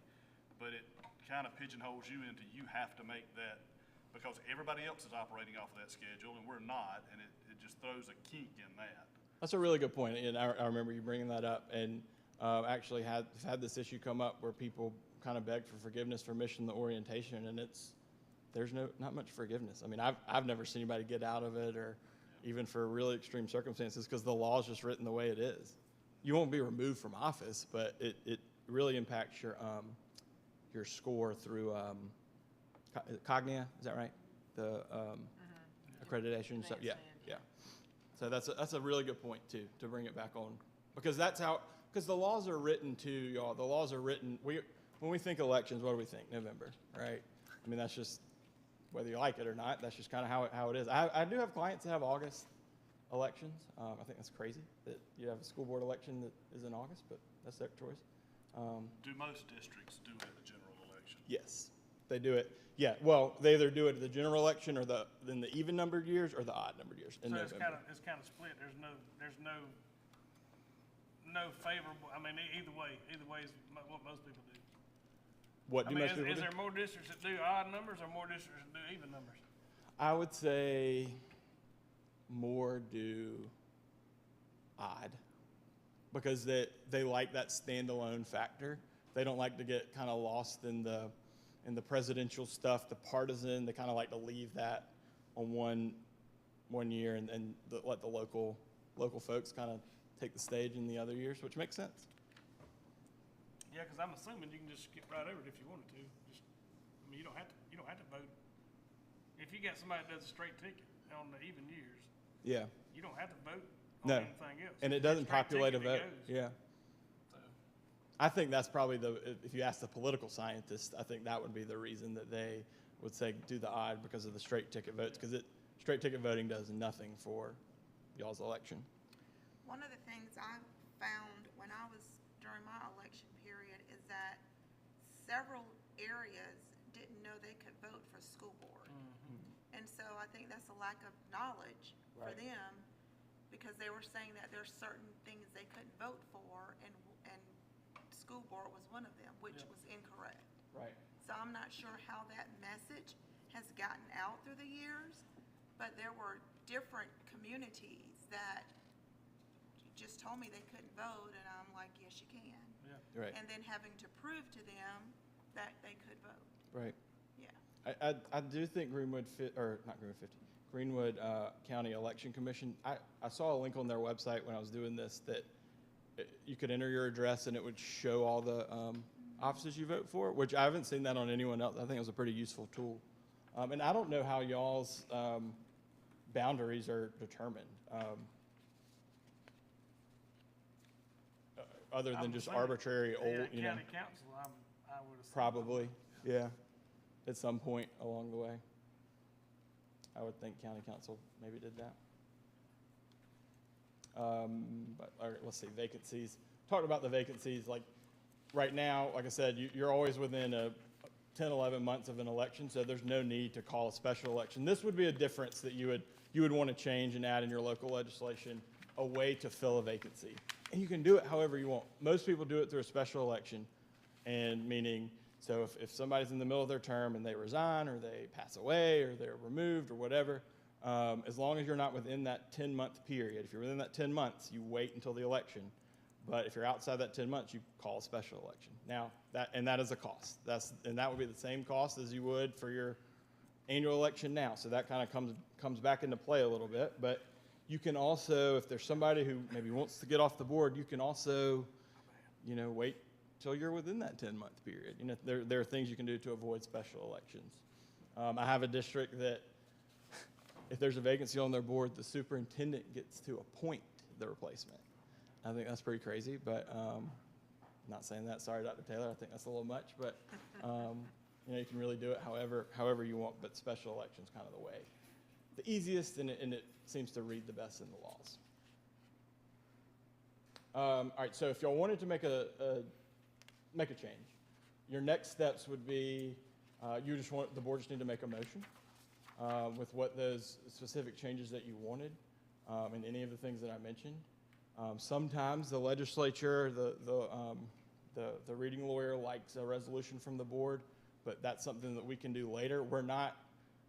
But it kind of pigeonholes you into, you have to make that, because everybody else is operating off of that schedule and we're not, and it just throws a kink in that. That's a really good point, and I remember you bringing that up, and actually had this issue come up where people kind of begged for forgiveness for missing the orientation, and there's not much forgiveness. I've never seen anybody get out of it, or even for really extreme circumstances, because the law is just written the way it is. You won't be removed from office, but it really impacts your score through Cognia, is that right? The accreditation stuff. Yeah. So that's a really good point too, to bring it back on, because the laws are written too, y'all. The laws are written. When we think elections, what do we think? November, right? That's just, whether you like it or not, that's just kind of how it is. I do have clients that have August elections. I think that's crazy that you have a school board election that is in August, but that's their choice. Do most districts do it at the general election? Yes, they do it. Yeah, well, they either do it at the general election or in the even numbered years or the odd numbered years in November. It's kind of split. There's no favorable. Either way is what most people do. What do most people do? Is there more districts that do odd numbers or more districts that do even numbers? I would say more do odd, because they like that standalone factor. They don't like to get kind of lost in the presidential stuff, the partisan. They kind of like to leave that on one year and let the local folks kind of take the stage in the other years, which makes sense. Yeah, because I'm assuming you can just skip right over it if you wanted to. You don't have to vote. If you got somebody that does a straight ticket on the even years, you don't have to vote on anything else. And it doesn't populate a vote. Yeah. So I think that's probably if you ask the political scientists, I think that would be the reason that they would say do the odd, because of the straight ticket votes, because straight ticket voting does nothing for y'all's election. One of the things I found when I was during my election period is that several areas didn't know they could vote for school board. And so I think that's a lack of knowledge for them, because they were saying that there's certain things they couldn't vote for, and school board was one of them, which was incorrect. Right. So I'm not sure how that message has gotten out through the years, but there were different communities that just told me they couldn't vote, and I'm like, yes, you can. Yeah. Right. And then having to prove to them that they could vote. Right. Yeah. I do think Greenwood County Election Commission, I saw a link on their website when I was doing this that you could enter your address and it would show all the offices you vote for, which I haven't seen that on anyone else. I think it was a pretty useful tool. And I don't know how y'all's boundaries are determined, other than just arbitrary old, County council, I would assume. Probably, yeah, at some point along the way. I would think county council maybe did that. But all right, let's see, vacancies. Talked about the vacancies, like right now, like I said, you're always within 10, 11 months of an election, so there's no need to call a special election. This would be a difference that you would want to change and add in your local legislation, a way to fill a vacancy. And you can do it however you want. Most people do it through a special election, and meaning, so if somebody's in the middle of their term and they resign, or they pass away, or they're removed, or whatever, as long as you're not within that 10-month period, if you're within that 10 months, you wait until the election. But if you're outside that 10 months, you call a special election. Now, that is a cost. And that would be the same cost as you would for your annual election now. So that kind of comes back into play a little bit. But you can also, if there's somebody who maybe wants to get off the board, you can also, wait till you're within that 10-month period. There are things you can do to avoid special elections. I have a district that if there's a vacancy on their board, the superintendent gets to appoint the replacement. I think that's pretty crazy, but not saying that. Sorry, Dr. Taylor. I think that's a little much, but you can really do it however you want. But special elections kind of the way, the easiest, and it seems to read the best in the laws. All right. So if y'all wanted to make a change, your next steps would be the board just need to make a motion with what those specific changes that you wanted, and any of the things that I mentioned. Sometimes the legislature, the reading lawyer likes a resolution from the board, but that's something that we can do later.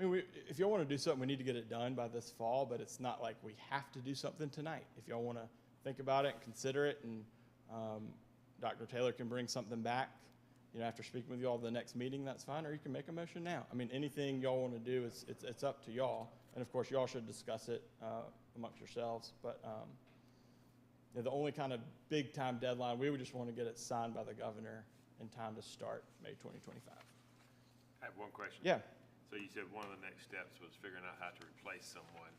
If y'all want to do something, we need to get it done by this fall, but it's not like we have to do something tonight. If y'all want to think about it, consider it, and Dr. Taylor can bring something back, after speaking with y'all the next meeting, that's fine, or you can make a motion now. Anything y'all want to do, it's up to y'all, and of course, y'all should discuss it amongst yourselves, but the only kind of big time deadline, we would just want to get it signed by the governor in time to start May 2025. I have one question. Yeah. So you said one of the next steps was figuring out how to replace someone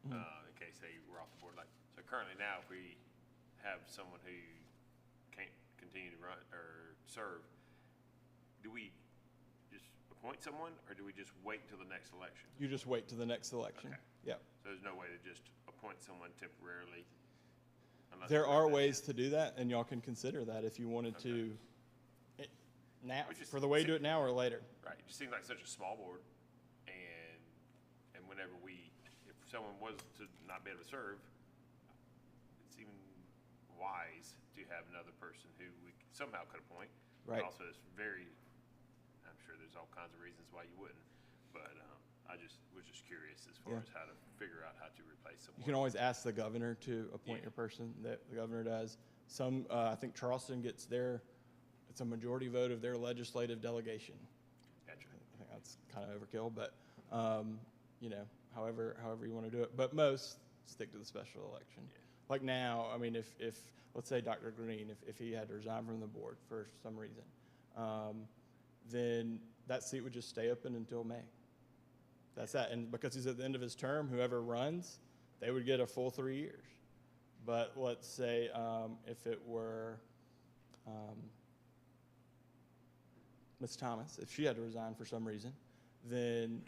in case they were off the board. So currently now, if we have someone who can't continue to run or serve, do we just appoint someone, or do we just wait until the next election? You just wait till the next election. Okay. Yeah. So there's no way to just appoint someone temporarily? There are ways to do that, and y'all can consider that if you wanted to. Now, for the way you do it now or later. Right. It just seems like such a small board, and whenever if someone was to not be able to serve, it's even wise to have another person who we somehow could appoint. Right. But also, I'm sure there's all kinds of reasons why you wouldn't, but I was just curious as far as how to figure out how to replace someone. You can always ask the governor to appoint your person. The governor does. I think Charleston gets it's a majority vote of their legislative delegation. Gotcha. I think that's kind of overkill, but however you want to do it. But most stick to the special election. Yeah. Like now, if let's say Dr. Green, if he had to resign from the board for some reason, then that seat would just stay open until May. That's that. And because he's at the end of his term, whoever runs, they would get a full 3 years. But let's say if it were Ms. Thomas, if she had to resign for some reason, then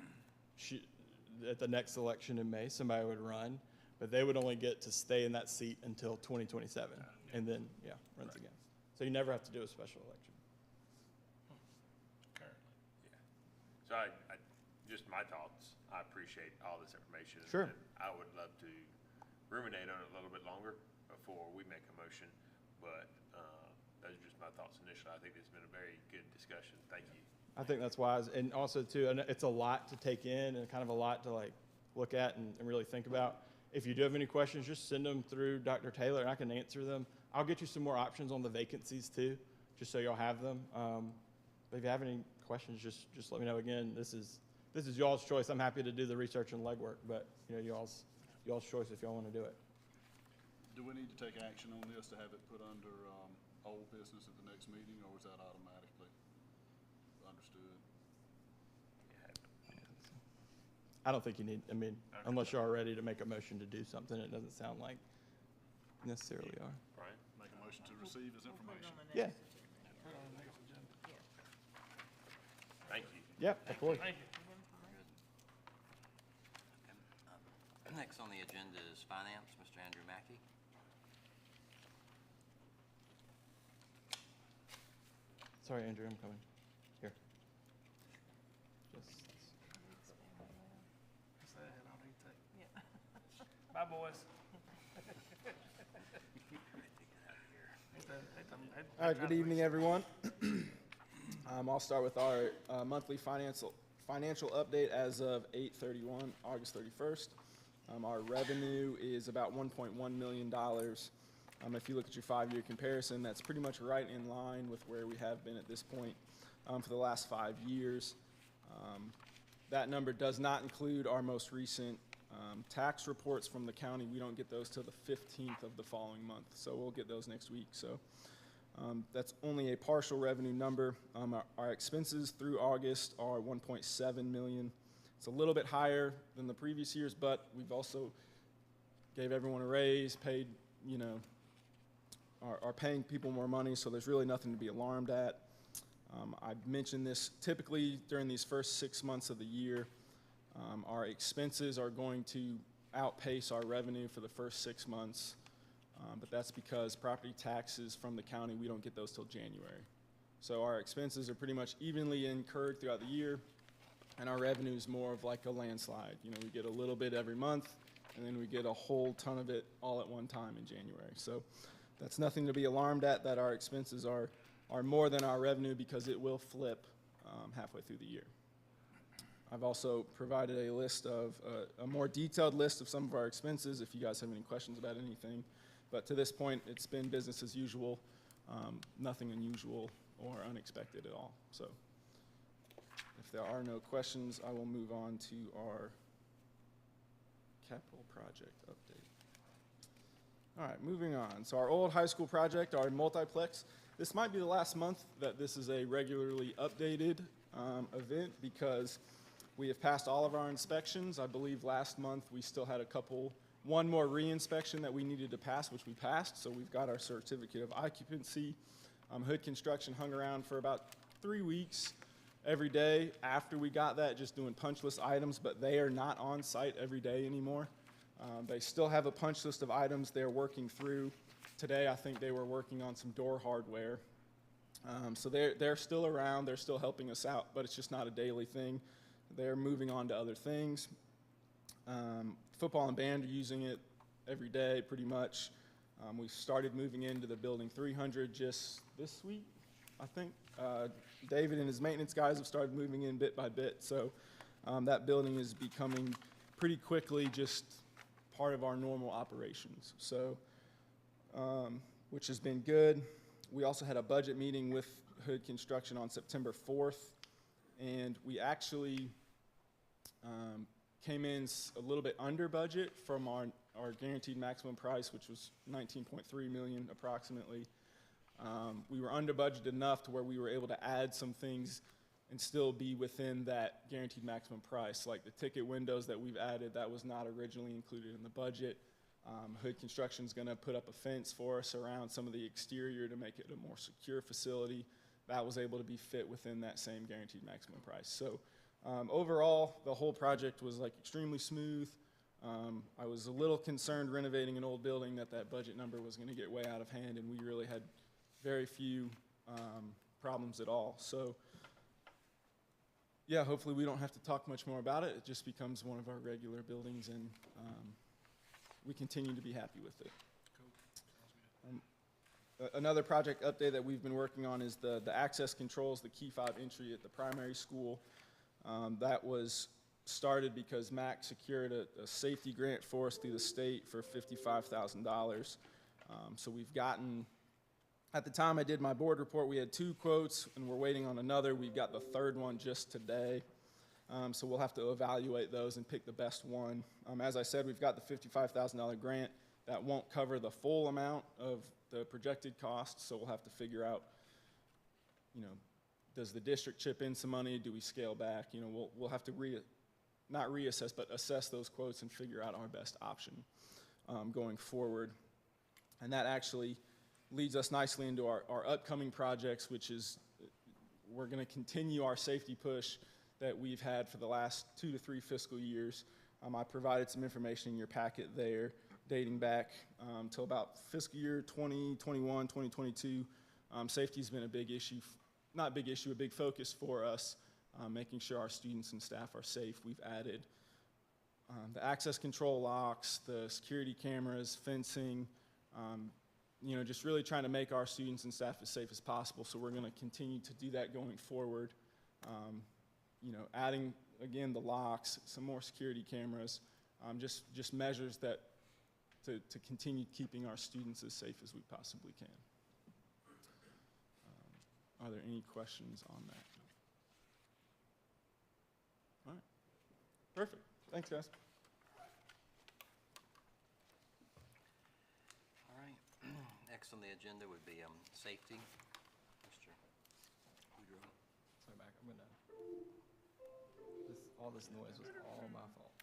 at the next election in May, somebody would run, but they would only get to stay in that seat until 2027, and then, runs again. So you never have to do a special election. Currently. Yeah. So just my thoughts. I appreciate all this information. Sure. And I would love to ruminate on it a little bit longer before we make a motion, but those are just my thoughts initially. I think it's been a very good discussion. Thank you. I think that's wise, and also too, it's a lot to take in and kind of a lot to look at and really think about. If you do have any questions, just send them through Dr. Taylor, and I can answer them. I'll get you some more options on the vacancies too, just so y'all have them. But if you have any questions, just let me know. Again, this is y'all's choice. I'm happy to do the research and legwork, but y'all's choice if y'all want to do it. Do we need to take action on this to have it put under old business at the next meeting, or is that automatically understood? I don't think you need, unless you are ready to make a motion to do something, it doesn't sound like necessarily are. Brian? Make a motion to receive as We'll put it information. on the Yeah. next agenda. Yeah. Thank you. Yep, of course. Thank you. Next on the agenda is finance, Mr. Andrew Mackey. Sorry, Andrew, I'm coming. Here. Bye, boys. All right, good evening, everyone. I'll start with our monthly financial update as of 8/31, August 31st. Our revenue is about $1.1 million. If you look at your 5-year comparison, that's pretty much right in line with where we have been at this point for the last 5 years. That number does not include our most recent tax reports from the county. We don't get those till the 15th of the following month, so we'll get those next week. So that's only a partial revenue number. Our expenses through August are $1.7 million. It's a little bit higher than the previous years, but we've also gave everyone a raise, paid, are paying people more money, so there's really nothing to be alarmed at. I've mentioned this, typically during these first 6 months of the year, our expenses are going to outpace our revenue for the first 6 months, but that's because property taxes from the county, we don't get those till January. So our expenses are pretty much evenly incurred throughout the year, and our revenue is more of like a landslide. We get a little bit every month, and then we get a whole ton of it all at one time in January. So that's nothing to be alarmed at, that our expenses are more than our revenue, because it will flip halfway through the year. I've also provided a list of, a more detailed list of some of our expenses if you guys have any questions about anything. But to this point, it's been business as usual, nothing unusual or unexpected at all. So if there are no questions, I will move on to our capital project update. All right, moving on. So our old high school project, our multiplex, this might be the last month that this is a regularly updated event, because we have passed all of our inspections. I believe last month we still had one more re-inspection that we needed to pass, which we passed, so we've got our certificate of occupancy. Hood Construction hung around for about 3 weeks every day after we got that, just doing punch list items, but they are not on site every day anymore. They still have a punch list of items they're working through. Today, I think they were working on some door hardware. So they're still around, they're still helping us out, but it's just not a daily thing. They're moving on to other things. Football and band are using it every day, pretty much. We started moving into the building 300 just this week, I think. David and his maintenance guys have started moving in bit by bit, so that building is becoming pretty quickly just part of our normal operations, so which has been good. We also had a budget meeting with Hood Construction on September 4th, and we actually came in a little bit under budget from our guaranteed maximum price, which was $19.3 million approximately. We were under budget enough to where we were able to add some things and still be within that guaranteed maximum price. Like the ticket windows that we've added, that was not originally included in the budget. Hood Construction's gonna put up a fence for us around some of the exterior to make it a more secure facility. That was able to be fit within that same guaranteed maximum price. So overall, the whole project was like extremely smooth. I was a little concerned renovating an old building that budget number was gonna get way out of hand, and we really had very few problems at all. So yeah, hopefully we don't have to talk much more about it. It just becomes one of our regular buildings, and we continue to be happy with it. Another project update that we've been working on is the access controls, the key fob entry at the primary school. That was started because MAC secured a safety grant for us through the state for $55,000. So we've gotten, at the time I did my board report, we had 2 quotes, and we're waiting on another. We've got the 3rd one just today. So we'll have to evaluate those and pick the best one. As I said, we've got the $55,000 grant. That won't cover the full amount of the projected costs, so we'll have to figure out, does the district chip in some money? Do we scale back? We'll have to not reassess, but assess those quotes and figure out our best option going forward. And that actually leads us nicely into our upcoming projects, which is we're going to continue our safety push that we've had for the last 2 to 3 fiscal years. I provided some information in your packet there dating back till about fiscal year 2021, 2022. Safety's been a big issue, not big issue, a big focus for us, making sure our students and staff are safe. We've added the access control locks, the security cameras, fencing, just really trying to make our students and staff as safe as possible. So we're going to continue to do that going forward. Adding, again, the locks, some more security cameras, just measures that to continue keeping our students as safe as we possibly can. Are there any questions on that? All right. Perfect. Thanks, guys. All right. Next on the agenda would be safety. Mr. Woodrow. Sorry, Mac, I'm gonna. All this noise was all my fault.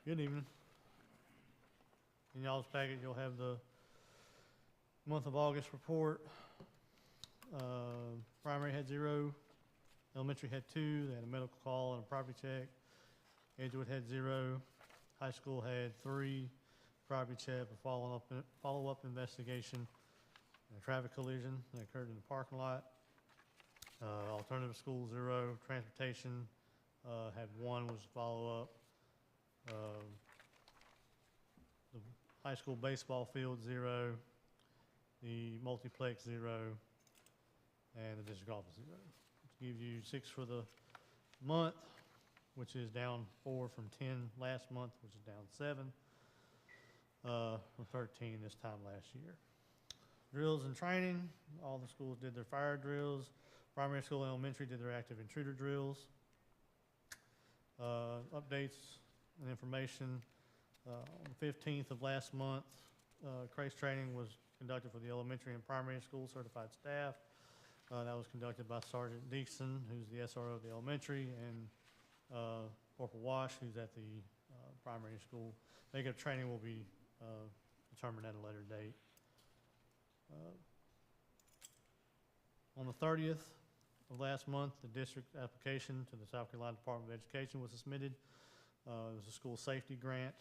Good evening. In y'all's packet, you'll have the month of August report. Primary had 0, elementary had 2, they had a medical call and a property check. Edgewood had 0, high school had 3, property check, a follow-up investigation, and a traffic collision that occurred in the parking lot. Alternative school 0, transportation had 1, was follow-up. The high school baseball field 0, the multiplex 0, and the district office 0. To give you 6 for the month, which is down 4 from 10 last month, which is down 7 from 13 this time last year. Drills and training, all the schools did their fire drills. Primary school and elementary did their active intruder drills. Updates and information. On the 15th of last month, CRACE training was conducted for the elementary and primary school certified staff. That was conducted by Sergeant Dixon, who's the SRO of the elementary, and Corporal Wash, who's at the primary school. Makeup training will be determined at a later date. On the 30th of last month, the district application to the South Carolina Department of Education was submitted. It was a school safety grant,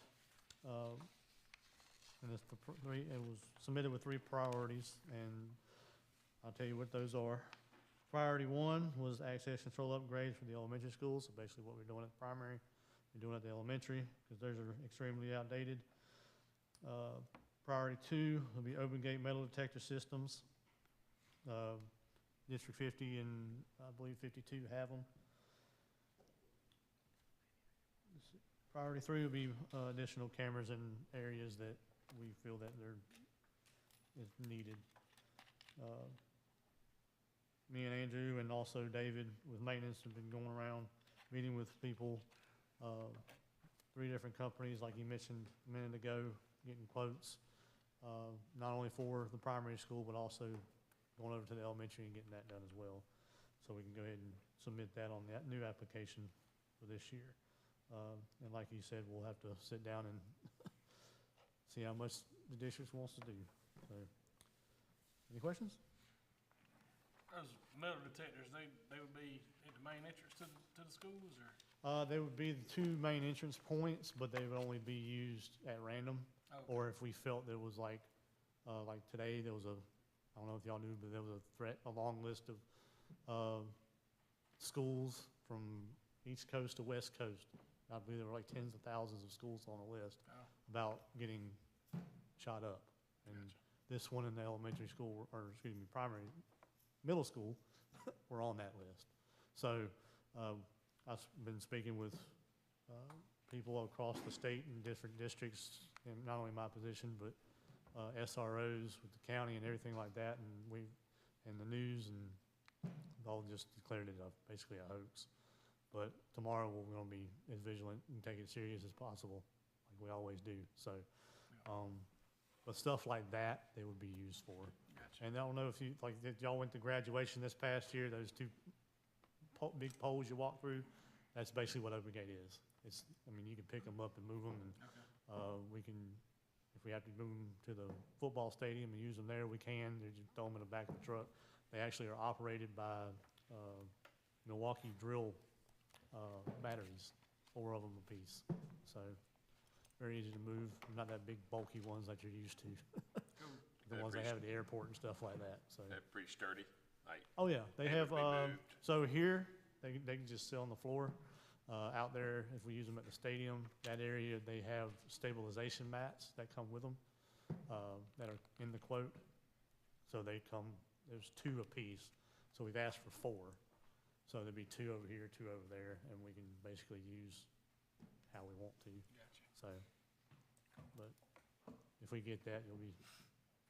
and it was submitted with 3 priorities, and I'll tell you what those are. Priority 1 was access control upgrades for the elementary schools, so basically what we're doing at the primary, we're doing at the elementary, because those are extremely outdated. Priority 2 will be open gate metal detector systems. District 50 and I believe 52 have them. Priority 3 will be additional cameras in areas that we feel that is needed. Me and Andrew and also David with maintenance have been going around meeting with people, 3 different companies like you mentioned a minute ago, getting quotes, not only for the primary school but also going over to the elementary and getting that done as well. So we can go ahead and submit that on that new application for this year. And like you said, we'll have to sit down and see how much the district wants to do. So, any questions? Those metal detectors, they would be at the main entrance to the schools, or? They would be the 2 main entrance points, but they would only be used at random. Okay. Or if we felt there was like today, there was I don't know if y'all knew, but there was a long list of schools from East Coast to West Coast. I believe there were like tens of thousands of schools on the list about getting shot up. And this one in the elementary school, or excuse me, middle school, were on that list. So I've been speaking with people across the state and different districts, and not only my position, but SROs with the county and everything like that, and the news, and they've all just declared it basically a hoax. But tomorrow we're going to be as vigilant and take it serious as possible, like we always do. So, but stuff like that, they would be used for. Gotcha. And I don't know if y'all went to graduation this past year, those 2 big poles you walk through, that's basically what open gate is. You can pick them up and move them, and we can, if we have to move them to the football stadium and use them there, we can. They just throw them in the back of the truck. They actually are operated by Milwaukee drill batteries, 4 of them apiece. So very easy to move, not that big bulky ones that you're used to. The They're ones they pretty have at the airport and stuff like that, so. They're pretty sturdy, like, Oh, yeah, they Able have, to be moved. so here, they can just sit on the floor. Out there, if we use them at the stadium, that area, they have stabilization mats that come with them, that are in the quote. So they come, there's 2 apiece, so we've asked for 4. So there'd be 2 over here, 2 over there, and we can basically use how we want to. Gotcha. So, but if we get that, you'll be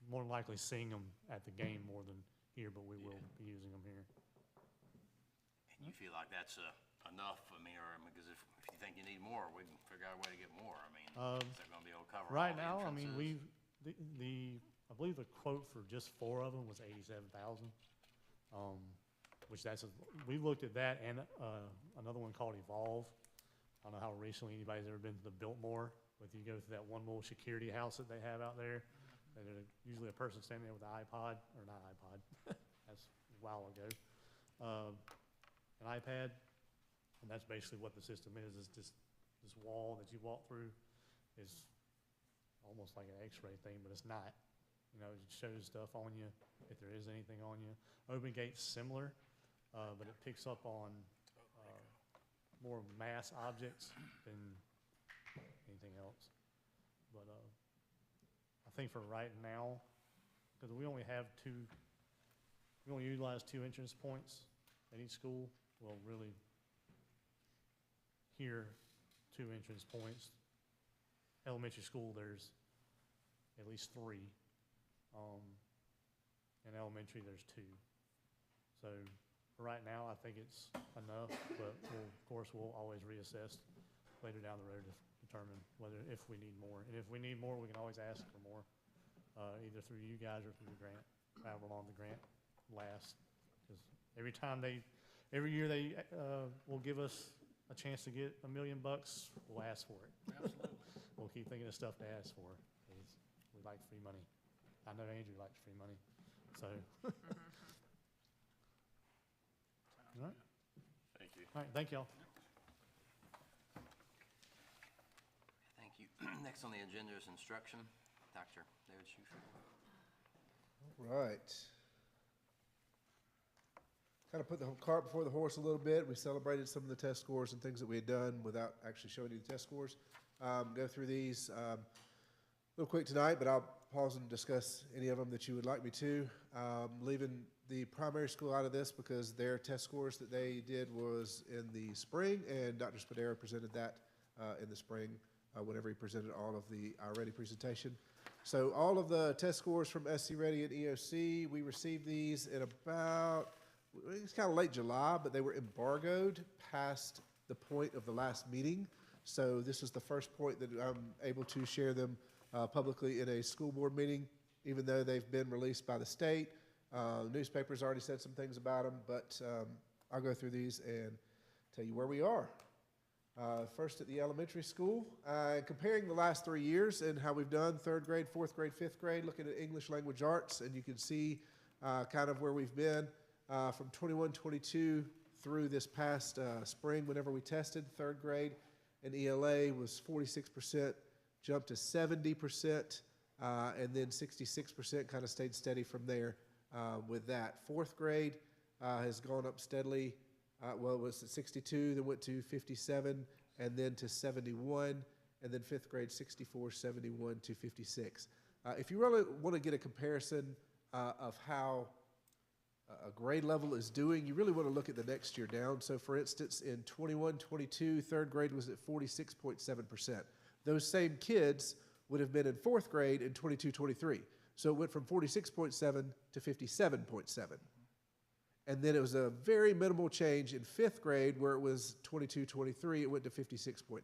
more than likely seeing them at the game more than here, but we will be using them here. And you feel like that's enough, I mean, or, because if you think you need more, we can figure out a way to get more, I mean, is that gonna be able to cover all the Right now, I mean, entrances? I believe the quote for just 4 of them was 87,000. Which we looked at that and, another one called Evolve. I don't know how recently anybody's ever been to the Biltmore, but you go through that one little security house that they have out there. And there's usually a person standing there with an iPod, or not iPod, that's a while ago, an iPad. And that's basically what the system is this wall that you walk through is almost like an x-ray thing, but it's not. You know, it shows stuff on you, if there is anything on you. Open Gate's similar, but it picks up on more mass objects than anything else. But I think for right now, because we only utilize 2 entrance points at each school. Well, really, here, 2 entrance points. Elementary school, there's at least 3. In elementary, there's 2. So for right now, I think it's enough, but of course, we'll always reassess later down the road to determine if we need more. And if we need more, we can always ask for more, either through you guys or through the grant, however long the grant lasts. Because every year they will give us a chance to get $1 million, we'll ask for it. Absolutely. We'll keep thinking of stuff to ask for, because we like free money. I know Andrew likes free money, so. All right, thank you. all right, thank y'all. Thank you. Next on the agenda is instruction. Dr. David Schuster. Right. Kind of put the cart before the horse a little bit. We celebrated some of the test scores and things that we had done without actually showing you the test scores. Go through these a little quick tonight, but I'll pause and discuss any of them that you would like me to. Leaving the primary school out of this because their test scores that they did was in the spring, and Dr. Spadera presented that in the spring whenever he presented all of the iReady presentation. So all of the test scores from SC Ready and EOC, we received these in about, it's kind of late July, but they were embargoed past the point of the last meeting. So this is the first point that I'm able to share them publicly in a school board meeting, even though they've been released by the state. Newspapers already said some things about them, but I'll go through these and tell you where we are. First at the elementary school, comparing the last 3 years and how we've done, 3rd grade, 4th grade, 5th grade, looking at English language arts, and you can see kind of where we've been from 21-22 through this past spring whenever we tested. 3rd grade and ELA was 46%, jumped to 70%, and then 66% kind of stayed steady from there with that. 4th grade has gone up steadily. Well, it was at 62, then went to 57, and then to 71, and then 5th grade 64, 71 to 56. If you really want to get a comparison of how a grade level is doing, you really want to look at the next year down. So for instance, in 21-22, 3rd grade was at 46.7%. Those same kids would have been in 4th grade in 22-23. So it went from 46.7 to 57.7. And then it was a very minimal change in 5th grade where it was 22-23, it went to 56.9.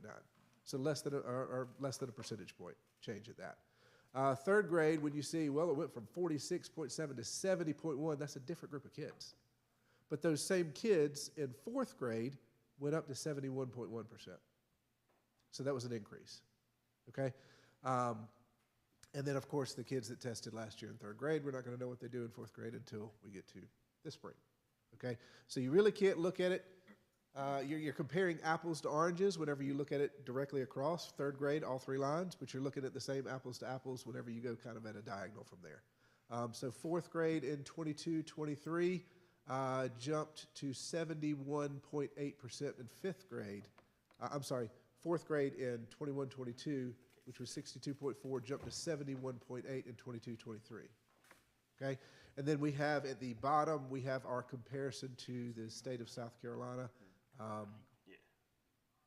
So less than a percentage point change at that. 3rd grade, when you see, well, it went from 46.7 to 70.1, that's a different group of kids. But those same kids in 4th grade went up to 71.1%. So that was an increase, okay? And then, of course, the kids that tested last year in 3rd grade, we're not going to know what they do in 4th grade until we get to this spring, okay? So you really can't look at it You're comparing apples to oranges whenever you look at it directly across, third grade, all three lines, but you're looking at the same apples to apples whenever you go kind of at a diagonal from there. So fourth grade in 22-23 jumped to 71.8% in fifth grade. I'm sorry, fourth grade in 21-22, which was 62.4, jumped to 71.8 in 22-23. Okay? And then we have at the bottom, we have our comparison to the state of South Carolina.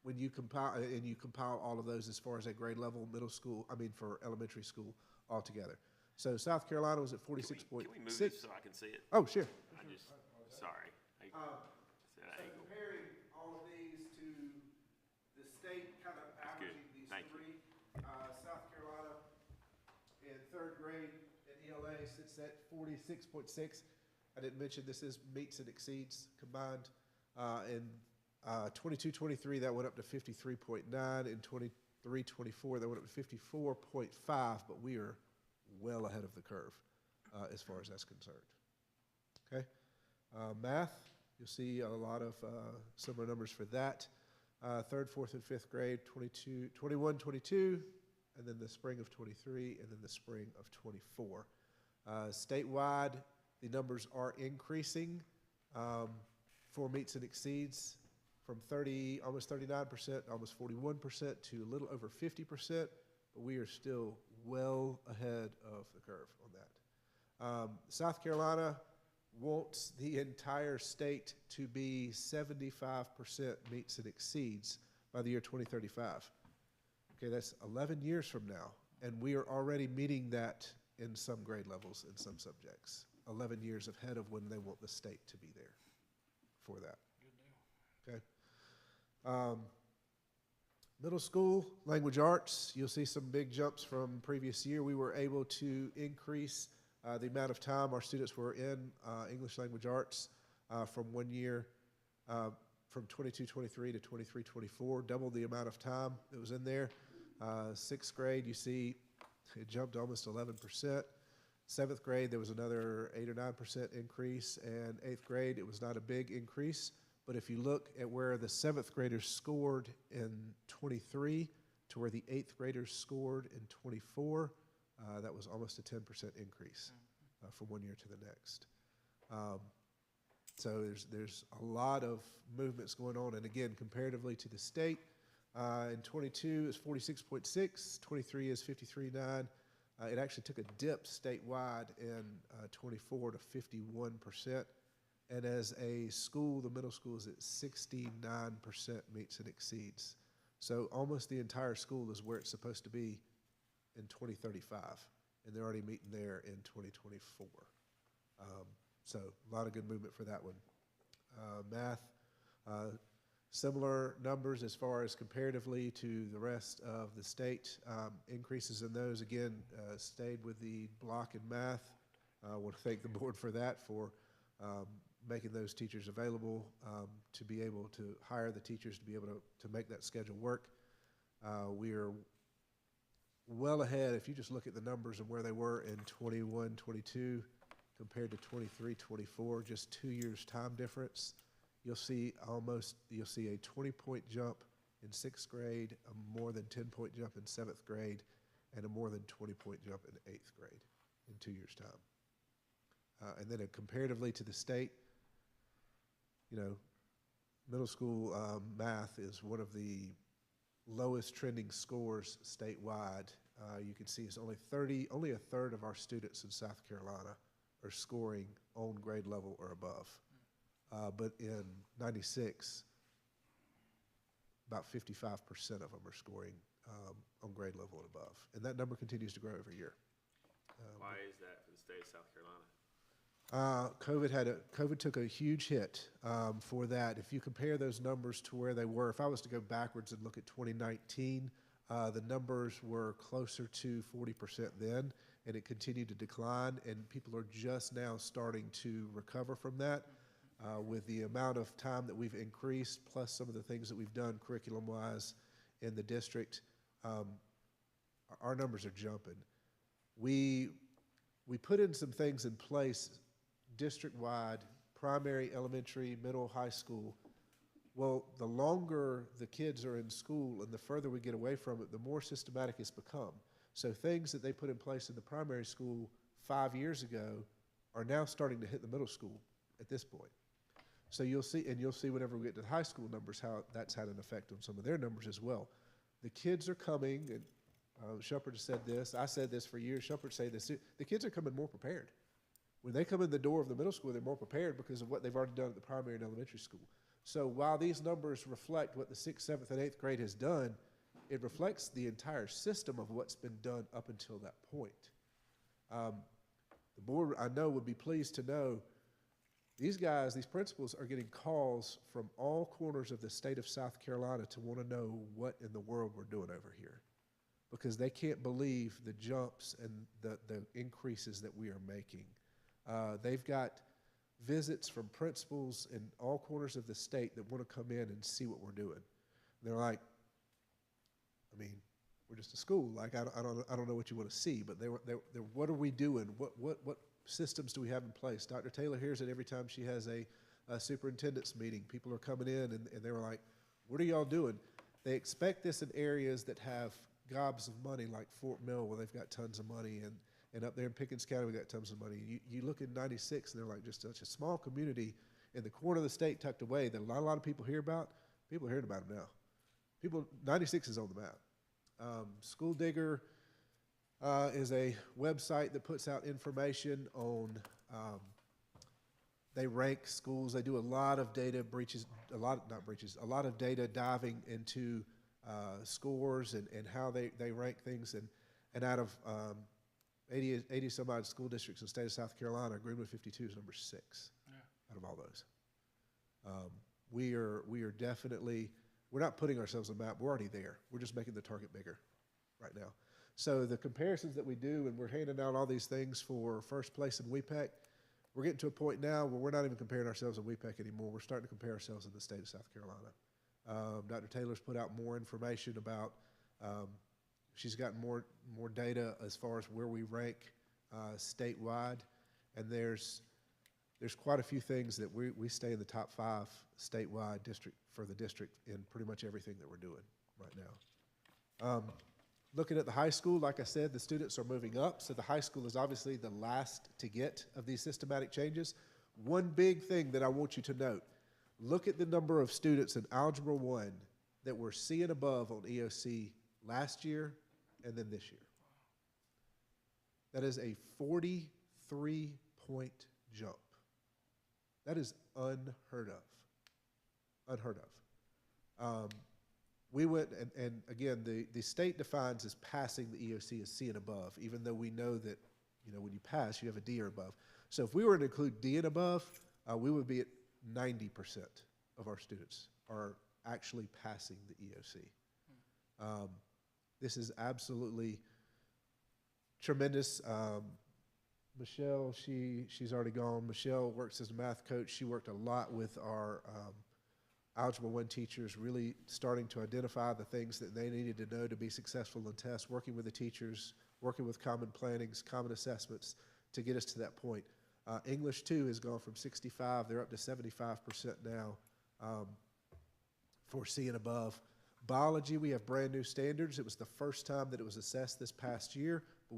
When you compile all of those as far as a grade level, for elementary school altogether. So South Carolina was at 46.6. Can we move this so I can see it? Oh, sure. Sorry. Comparing all of these to the state, kind of averaging these three, South Carolina in third grade at ELA sits at 46.6. I didn't mention this is meets and exceeds combined. In 22-23, that went up to 53.9. In 23-24, that went up to 54.5, but we are well ahead of the curve as far as that's concerned. Okay? Math, you'll see a lot of similar numbers for that. Third, fourth, and fifth grade, 21-22, and then the spring of 23, and then the spring of 24. Statewide, the numbers are increasing for meets and exceeds from almost 39%, almost 41% to a little over 50%, but we are still well ahead of the curve on that. South Carolina wants the entire state to be 75% meets and exceeds by the year 2035. Okay, that's 11 years from now, and we are already meeting that in some grade levels in some subjects. 11 years ahead of when they want the state to be there for that. Okay. Middle school, language arts, you'll see some big jumps from previous year. We were able to increase the amount of time our students were in English language arts from 1 year, from 22-23 to 23-24, doubled the amount of time that was in there. Sixth grade, you see it jumped almost 11%. Seventh grade, there was another 8 or 9% increase, and eighth grade, it was not a big increase. But if you look at where the seventh graders scored in 23 to where the eighth graders scored in 24, that was almost a 10% increase from 1 year to the next. So there's a lot of movements going on. And again, comparatively to the state, in 22 is 46.6, 23 is 53.9. It actually took a dip statewide in 24 to 51%. And as a school, the middle school is at 69% meets and exceeds. So almost the entire school is where it's supposed to be in 2035, and they're already meeting there in 2024. So a lot of good movement for that one. Math, similar numbers as far as comparatively to the rest of the state. Increases in those, again, stayed with the block in math. I want to thank the board for that, for making those teachers available to be able to hire the teachers to be able to make that schedule work. We are well ahead. If you just look at the numbers and where they were in 21-22 compared to 23-24, just 2 years time difference, you'll see a 20-point jump in sixth grade, a more than 10-point jump in seventh grade, and a more than 20-point jump in eighth grade in 2 years' time. And then comparatively to the state, middle school math is one of the lowest trending scores statewide. You can see it's only a third of our students in South Carolina are scoring on grade level or above. But in 96, about 55% of them are scoring on grade level and above. And that number continues to grow every year. Why is that for the state of South Carolina? COVID took a huge hit for that. If you compare those numbers to where they were, if I was to go backwards and look at 2019, the numbers were closer to 40% then, and it continued to decline, and people are just now starting to recover from that. With the amount of time that we've increased, plus some of the things that we've done curriculum-wise in the district, our numbers are jumping. We put in some things in place district-wide, primary, elementary, middle, high school, Well, the longer the kids are in school and the further we get away from it, the more systematic it's become. So things that they put in place in the primary school 5 years ago are now starting to hit the middle school at this point. So you'll see whenever we get to the high school numbers, how that's had an effect on some of their numbers as well. The kids are coming, and Shumpert said this, I said this for years, Shumpert say this, the kids are coming more prepared. When they come in the door of the middle school, they're more prepared because of what they've already done at the primary and elementary school. So while these numbers reflect what the 6th, 7th, and 8th grade has done, it reflects the entire system of what's been done up until that point. The board, I know, would be pleased to know these guys, these principals, are getting calls from all corners of the state of South Carolina to want to know what in the world we're doing over here, because they can't believe the jumps and the increases that we are making. They've got visits from principals in all corners of the state that want to come in and see what we're doing. And they're like, I mean, we're just a school. Like, I don't know what you want to see, but they're what are we doing? What systems do we have in place? Dr. Taylor hears it every time she has a superintendent's meeting. People are coming in and they were like, what are y'all doing? They expect this in areas that have gobs of money, like Fort Mill, where they've got tons of money, and up there in Pickens County, we got tons of money. You look at 96, and they're like just such a small community in the corner of the state tucked away that a lot of people hear about. People are hearing about them now. 96 is on the map. School Digger is a website that puts out information on, they rank schools. They do a lot of data breaches, a lot of data diving into scores and how they rank things. And out of 80 some odd school districts in the state of South Carolina, Greenwood 52 is number 6 out of all those. We are definitely, we're not putting ourselves on the map. We're already there. We're just making the target bigger right now. So the comparisons that we do, and we're handing out all these things for first place in WEPAC, we're getting to a point now where we're not even comparing ourselves in WEPAC anymore. We're starting to compare ourselves in the state of South Carolina. Dr. Taylor's put out more information about, she's gotten more data as far as where we rank statewide, and there's quite a few things that we stay in the top 5 statewide for the district in pretty much everything that we're doing right now. Looking at the high school, like I said, the students are moving up, so the high school is obviously the last to get of these systematic changes. One big thing that I want you to note, look at the number of students in Algebra 1 that were C and above on EOC last year and then this year. That is a 43-point jump. That is unheard of. Unheard of. We went, and again, the state defines as passing the EOC as C and above, even though we know that, when you pass, you have a D or above. So if we were to include D and above, we would be at 90% of our students are actually passing the EOC. This is absolutely tremendous. Michelle, she's already gone. Michelle works as a math coach. She worked a lot with our Algebra 1 teachers, really starting to identify the things that they needed to know to be successful in tests, working with the teachers, working with common plannings, common assessments to get us to that point. English 2 has gone from 65, they're up to 75% now for C and above. Biology, we have brand new standards. It was the first time that it was assessed this past year, but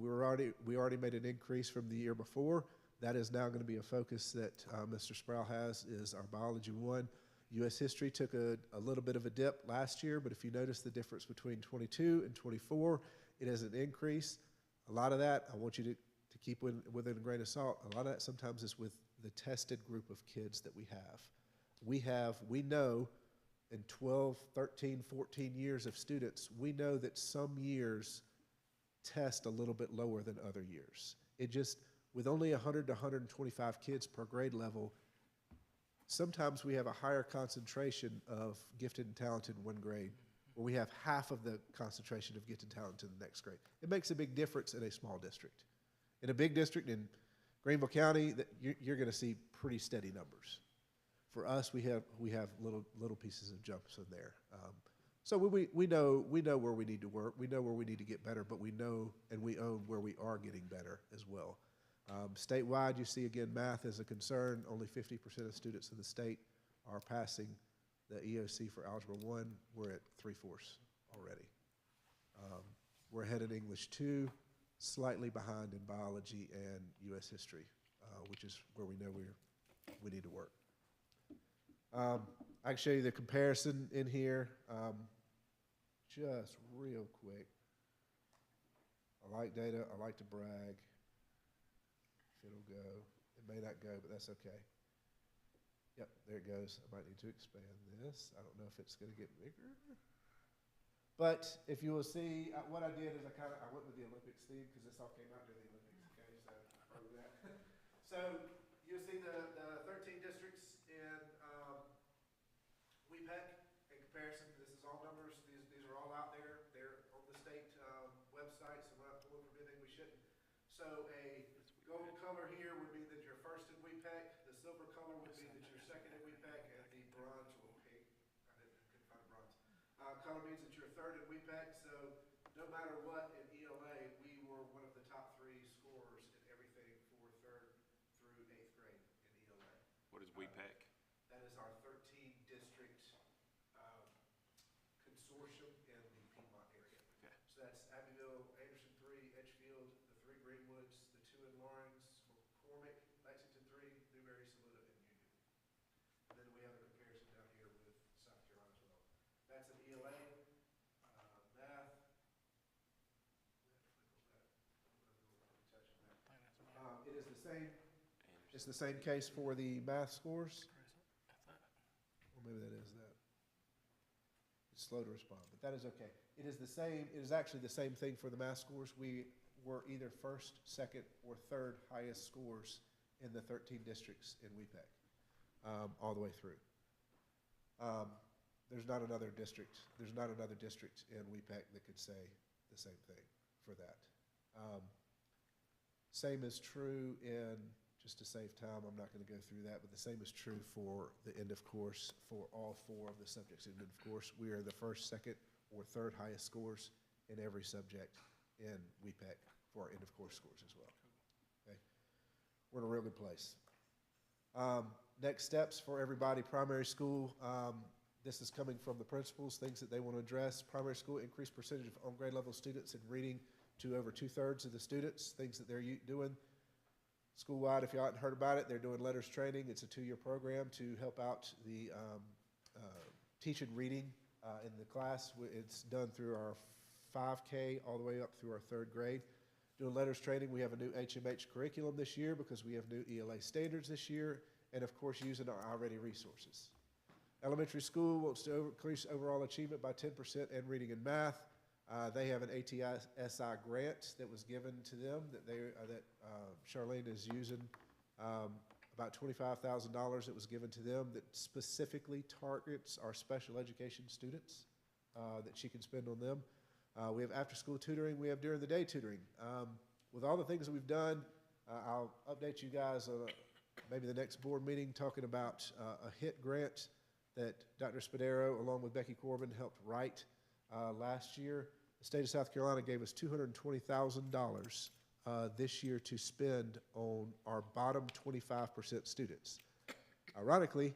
we already made an increase from the year before. That is now going to be a focus that Mr. Sproul has, is our Biology 1. U.S. history took a little bit of a dip last year, but if you notice the difference between 22 and 24, it is an increase. A lot of that, I want you to keep within a grain of salt. A lot of that sometimes is with the tested group of kids that we have. We know in 12, 13, 14 years of students, we know that some years test a little bit lower than other years. It just, with only 100 to 125 kids per grade level, sometimes we have a higher concentration of gifted and talented in one grade, where we have half of the concentration of gifted and talented in the next grade. It makes a big difference in a small district. In a big district in Greenville County, you're going to see pretty steady numbers. For us, we have little pieces of jumps in there. So we know where we need to work. We know where we need to get better, but we know and we own where we are getting better as well. Statewide, you see again math is a concern. Only 50% of students in the state are passing the EOC for Algebra 1, we're at 3/4 already. We're ahead in English 2, slightly behind in biology and U.S. history, which is where we know we need to work. I can show you the comparison in here, just real quick. I like data, I like to brag. If it'll go, it may not go, but that's okay. Yep, there it goes. I might need to expand this. I don't know if it's gonna get bigger. But if you will see, what I did is I went with the Olympics theme because this all came out during the Olympics, okay, so probably that. So you'll see the 13 districts in WEPEC in comparison. This is all numbers. These are all out there. They're on the state website, so we're not pulling from anything we shouldn't. So a gold color here would mean that you're first in WEPEC. The silver color would mean that you're second in WEPEC, and the bronze or pink, couldn't find a bronze. Color means that you're third in WEPEC, so no matter what in ELA, we were one of the top 3 scorers in everything for 3rd through 8th grade in ELA. What is WEPAC? That is our 13 district consortium in the Piedmont area. Okay. So that's Abbeville, Anderson 3, Edgefield, the 3 Greenwoods, the 2 in Lawrence, McCormick, Lexington 3, Newberry, Saluda, and Union. And then we have a comparison down here with South Carolina as well. That's an ELA, math. It is the same. It's the same case for the math scores. Or maybe that is that. It's slow to respond, but that is okay. It is the same. It is actually the same thing for the math scores. We were either first, second, or third highest scores in the 13 districts in WEPEC, all the way through. There's not another district. There's not another district in WEPEC that could say the same thing for that. Same is true in, just to save time, I'm not going to go through that, but the same is true for the end of course for all 4 of the subjects in end of course. We are the first, second, or third highest scores in every subject in WEPEC for our end of course scores as well. Okay, we're in a real good place. Next steps for everybody, primary school. This is coming from the principals, things that they want to address. Primary school, increased percentage of on grade level students in reading to over 2/3 of the students, things that they're doing. School-wide, if you haven't heard about it, they're doing letters training. It's a 2-year program to help out the teaching reading in the class. It's done through our 5K all the way up through our 3rd grade. Doing letters training, we have a new HMH curriculum this year because we have new ELA standards this year, and of course using our already resources. Elementary school wants to increase overall achievement by 10% in reading and math. They have an ATSI grant that was given to them that Charlene is using, about $25,000 that was given to them that specifically targets our special education students that she can spend on them. We have after-school tutoring. We have during-the-day tutoring. With all the things that we've done, I'll update you guys on maybe the next board meeting talking about a HIT grant that Dr. Spadero, along with Becky Corbin, helped write last year. The state of South Carolina gave us $220,000 this year to spend on our bottom 25% students. Ironically,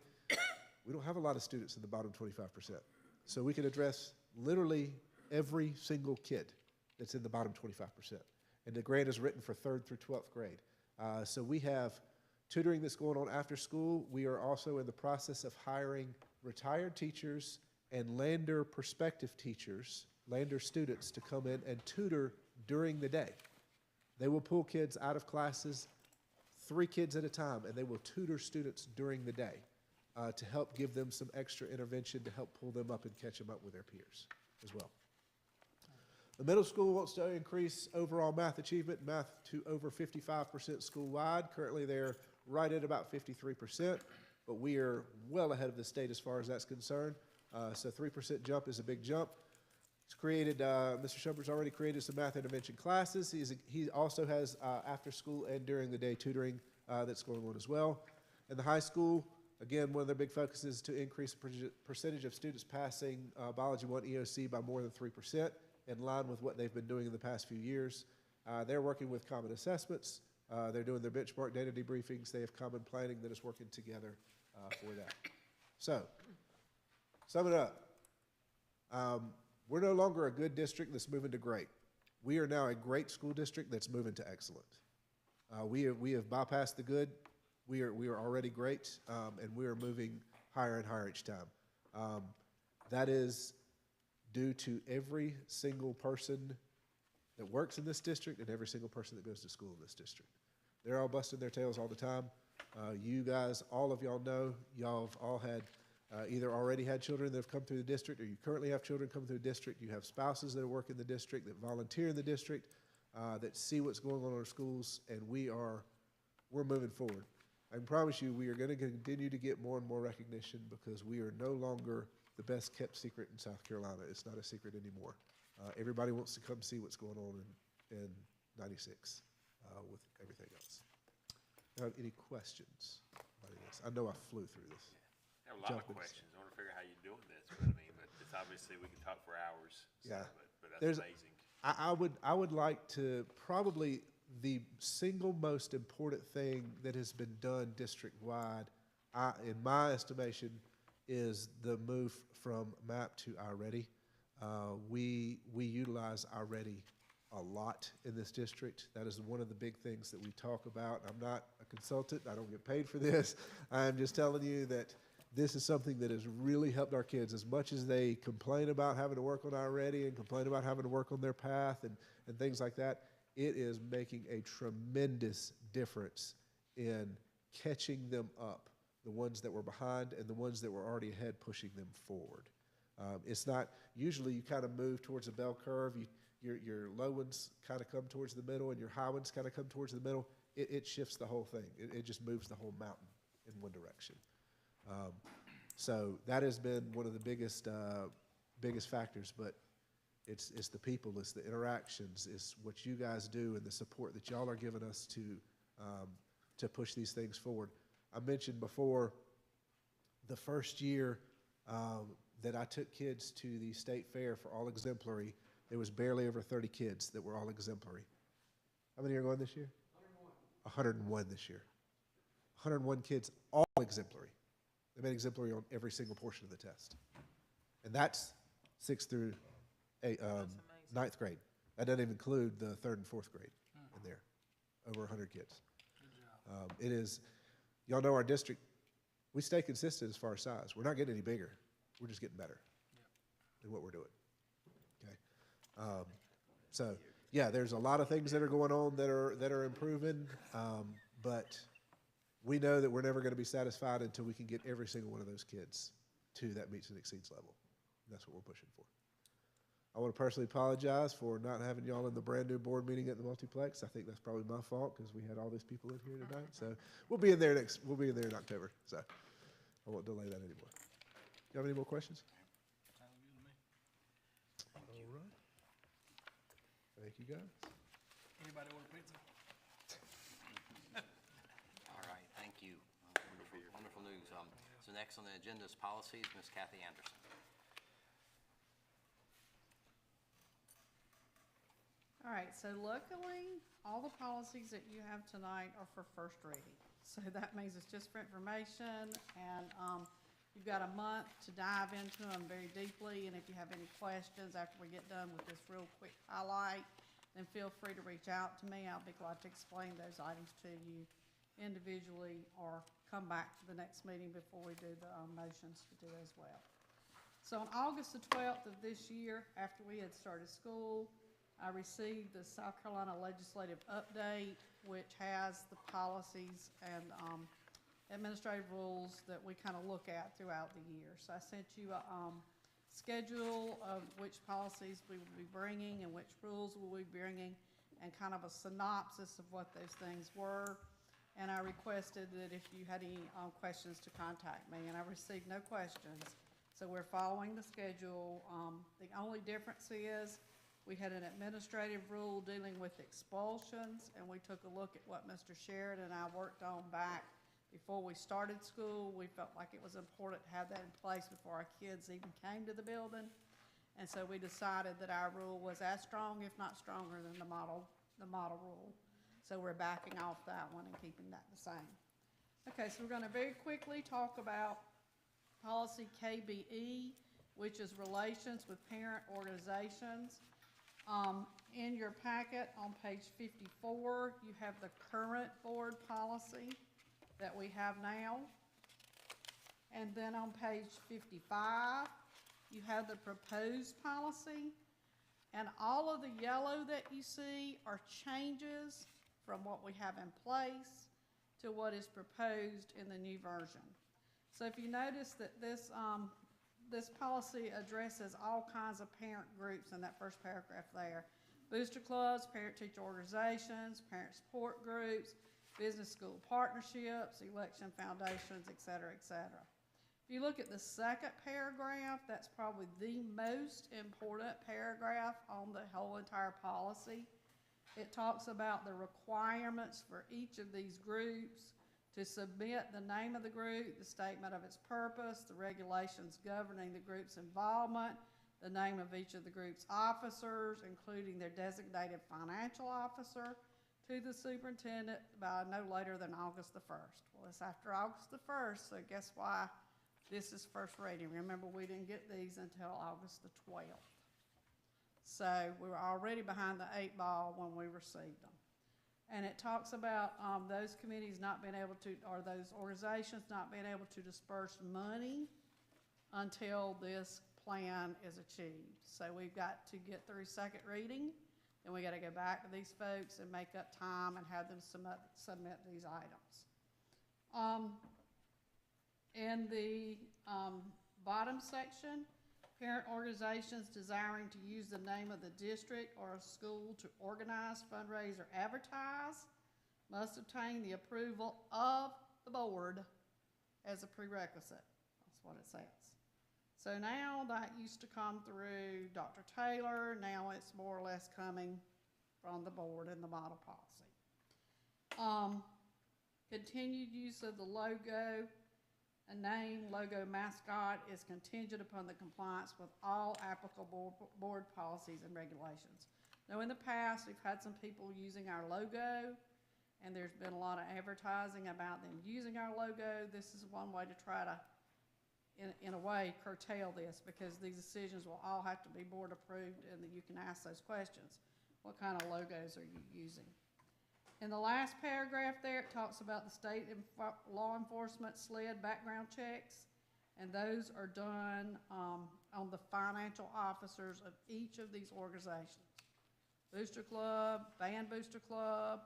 we don't have a lot of students in the bottom 25%. So we can address literally every single kid that's in the bottom 25%. And the grant is written for 3rd through 12th grade. So we have tutoring that's going on after school. We are also in the process of hiring retired teachers and Lander prospective teachers, Lander students, to come in and tutor during the day. They will pull kids out of classes, 3 kids at a time, and they will tutor students during the day to help give them some extra intervention to help pull them up and catch them up with their peers as well. The middle school wants to increase overall math achievement, math to over 55% school-wide. Currently, they're right at about 53%, but we are well ahead of the state as far as that's concerned. So 3% jump is a big jump. It's created, Mr. Shumpert's already created some math intervention classes. He also has after-school and during-the-day tutoring that's going on as well. In the high school, again, one of their big focuses is to increase the percentage of students passing Biology 1 EOC by more than 3%, in line with what they've been doing in the past few years. They're working with common assessments. They're doing their benchmark data debriefings. They have common planning that is working together for that. So, Sum it up. We're no longer a good district that's moving to great. We are now a great school district that's moving to excellent. We have bypassed the good. We are already great, and we are moving higher and higher each time. That is due to every single person that works in this district and every single person that goes to school in this district. They're all busting their tails all the time. You guys, all of y'all know, y'all have all had either already had children that have come through the district, or you currently have children come through the district. You have spouses that work in the district, that volunteer in the district, that see what's going on in our schools, and we're moving forward. I can promise you we are going to continue to get more and more recognition because we are no longer the best kept secret in South Carolina. It's not a secret anymore. Everybody wants to come see what's going on in 96 with everything else. Any questions about this? I know I flew through this. I have a lot of questions. I want to figure out how you're doing this, but I mean, but it's obviously we can talk for hours. So, Yeah. But that's amazing. I would like to probably the single most important thing that has been done district-wide, in my estimation, is the move from MAP to iReady. We utilize iReady a lot in this district. That is one of the big things that we talk about. I'm not a consultant. I don't get paid for this. I'm just telling you that this is something that has really helped our kids. As much as they complain about having to work on iReady and complain about having to work on their path and things like that, it is making a tremendous difference in catching them up, the ones that were behind and the ones that were already ahead, pushing them forward. It's not, usually you kind of move towards a bell curve. Your low ones kind of come towards the middle and your high ones kind of come towards the middle. It shifts the whole thing. It just moves the whole mountain in one direction. So that has been one of the biggest factors, but it's the people, it's the interactions, it's what you guys do and the support that y'all are giving us to push these things forward. I mentioned before the first year that I took kids to the state fair for all exemplary, there was barely over 30 kids that were all exemplary. How many are going this year? 101 this year. 101 kids, all exemplary. They made exemplary on every single portion of the test. And that's 6th through 9th grade. That doesn't even include the 3rd and 4th grade in there. Over 100 kids. It is, y'all know our district, we stay consistent as far as size. We're not getting any bigger. We're just getting better in what we're doing. Okay. So, yeah, there's a lot of things that are going on that are improving, but we know that we're never going to be satisfied until we can get every single one of those kids to that meets and exceeds level. That's what we're pushing for. I want to personally apologize for not having y'all in the brand new board meeting at the multiplex. I think that's probably my fault because we had all these people in here tonight. So we'll be in there in October. So I won't delay that anymore. You have any more questions? All right. Thank you, guys. Anybody order pizza? All right, thank you. Wonderful news. So next on the agenda is policies, Ms. Kathy Anderson. All right, so luckily, all the policies that you have tonight are for first reading. So that means it's just for information, and you've got a month to dive into them very deeply, and if you have any questions after we get done with this real quick highlight, then feel free to reach out to me. I'll be glad to explain those items to you individually or come back to the next meeting before we do the motions to do as well. So on August the 12th of this year, after we had started school, I received the South Carolina Legislative Update, which has the policies and administrative rules that we kind of look at throughout the year. So I sent you a schedule of which policies we will be bringing and which rules we'll be bringing and kind of a synopsis of what those things were. And I requested that if you had any questions to contact me, and I received no questions. So we're following the schedule. The only difference is we had an administrative rule dealing with expulsions, and we took a look at what Mr. Sheridan and I worked on back before we started school. We felt like it was important to have that in place before our kids even came to the building. And so we decided that our rule was as strong, if not stronger, than the model rule. So we're backing off that one and keeping that the same. Okay, so we're going to very quickly talk about policy KBE, which is relations with parent organizations. In your packet on page 54, you have the current board policy that we have now. And then on page 55, you have the proposed policy. And all of the yellow that you see are changes from what we have in place to what is proposed in the new version. So if you notice that this policy addresses all kinds of parent groups in that first paragraph there. Booster clubs, parent-teacher organizations, parent support groups, business school partnerships, election foundations, et cetera, et cetera. If you look at the second paragraph, that's probably the most important paragraph on the whole entire policy. It talks about the requirements for each of these groups to submit the name of the group, the statement of its purpose, the regulations governing the group's involvement, the name of each of the group's officers, including their designated financial officer, to the superintendent by no later than August the 1st. Well, it's after August the 1st, so guess why this is first reading? Remember, we didn't get these until August the 12th. So we were already behind the 8 ball when we received them. And it talks about those committees not being able to, or those organizations not being able to disperse money until this plan is achieved. So we've got to get through second reading, then we got to go back to these folks and make up time and have them submit these items. In the bottom section, parent organizations desiring to use the name of the district or a school to organize, fundraise, or advertise must obtain the approval of the board as a prerequisite. That's what it says. So now that used to come through Dr. Taylor, now it's more or less coming from the board in the model policy. Continued use of the logo, a name, logo, mascot is contingent upon the compliance with all applicable board policies and regulations. Now, in the past, we've had some people using our logo, and there's been a lot of advertising about them using our logo. This is one way to try to, in a way, curtail this, because these decisions will all have to be board approved, and that you can ask those questions. What kind of logos are you using? In the last paragraph there, it talks about the state law enforcement SLED background checks, and those are done on the financial officers of each of these organizations. Booster Club, Band Booster Club,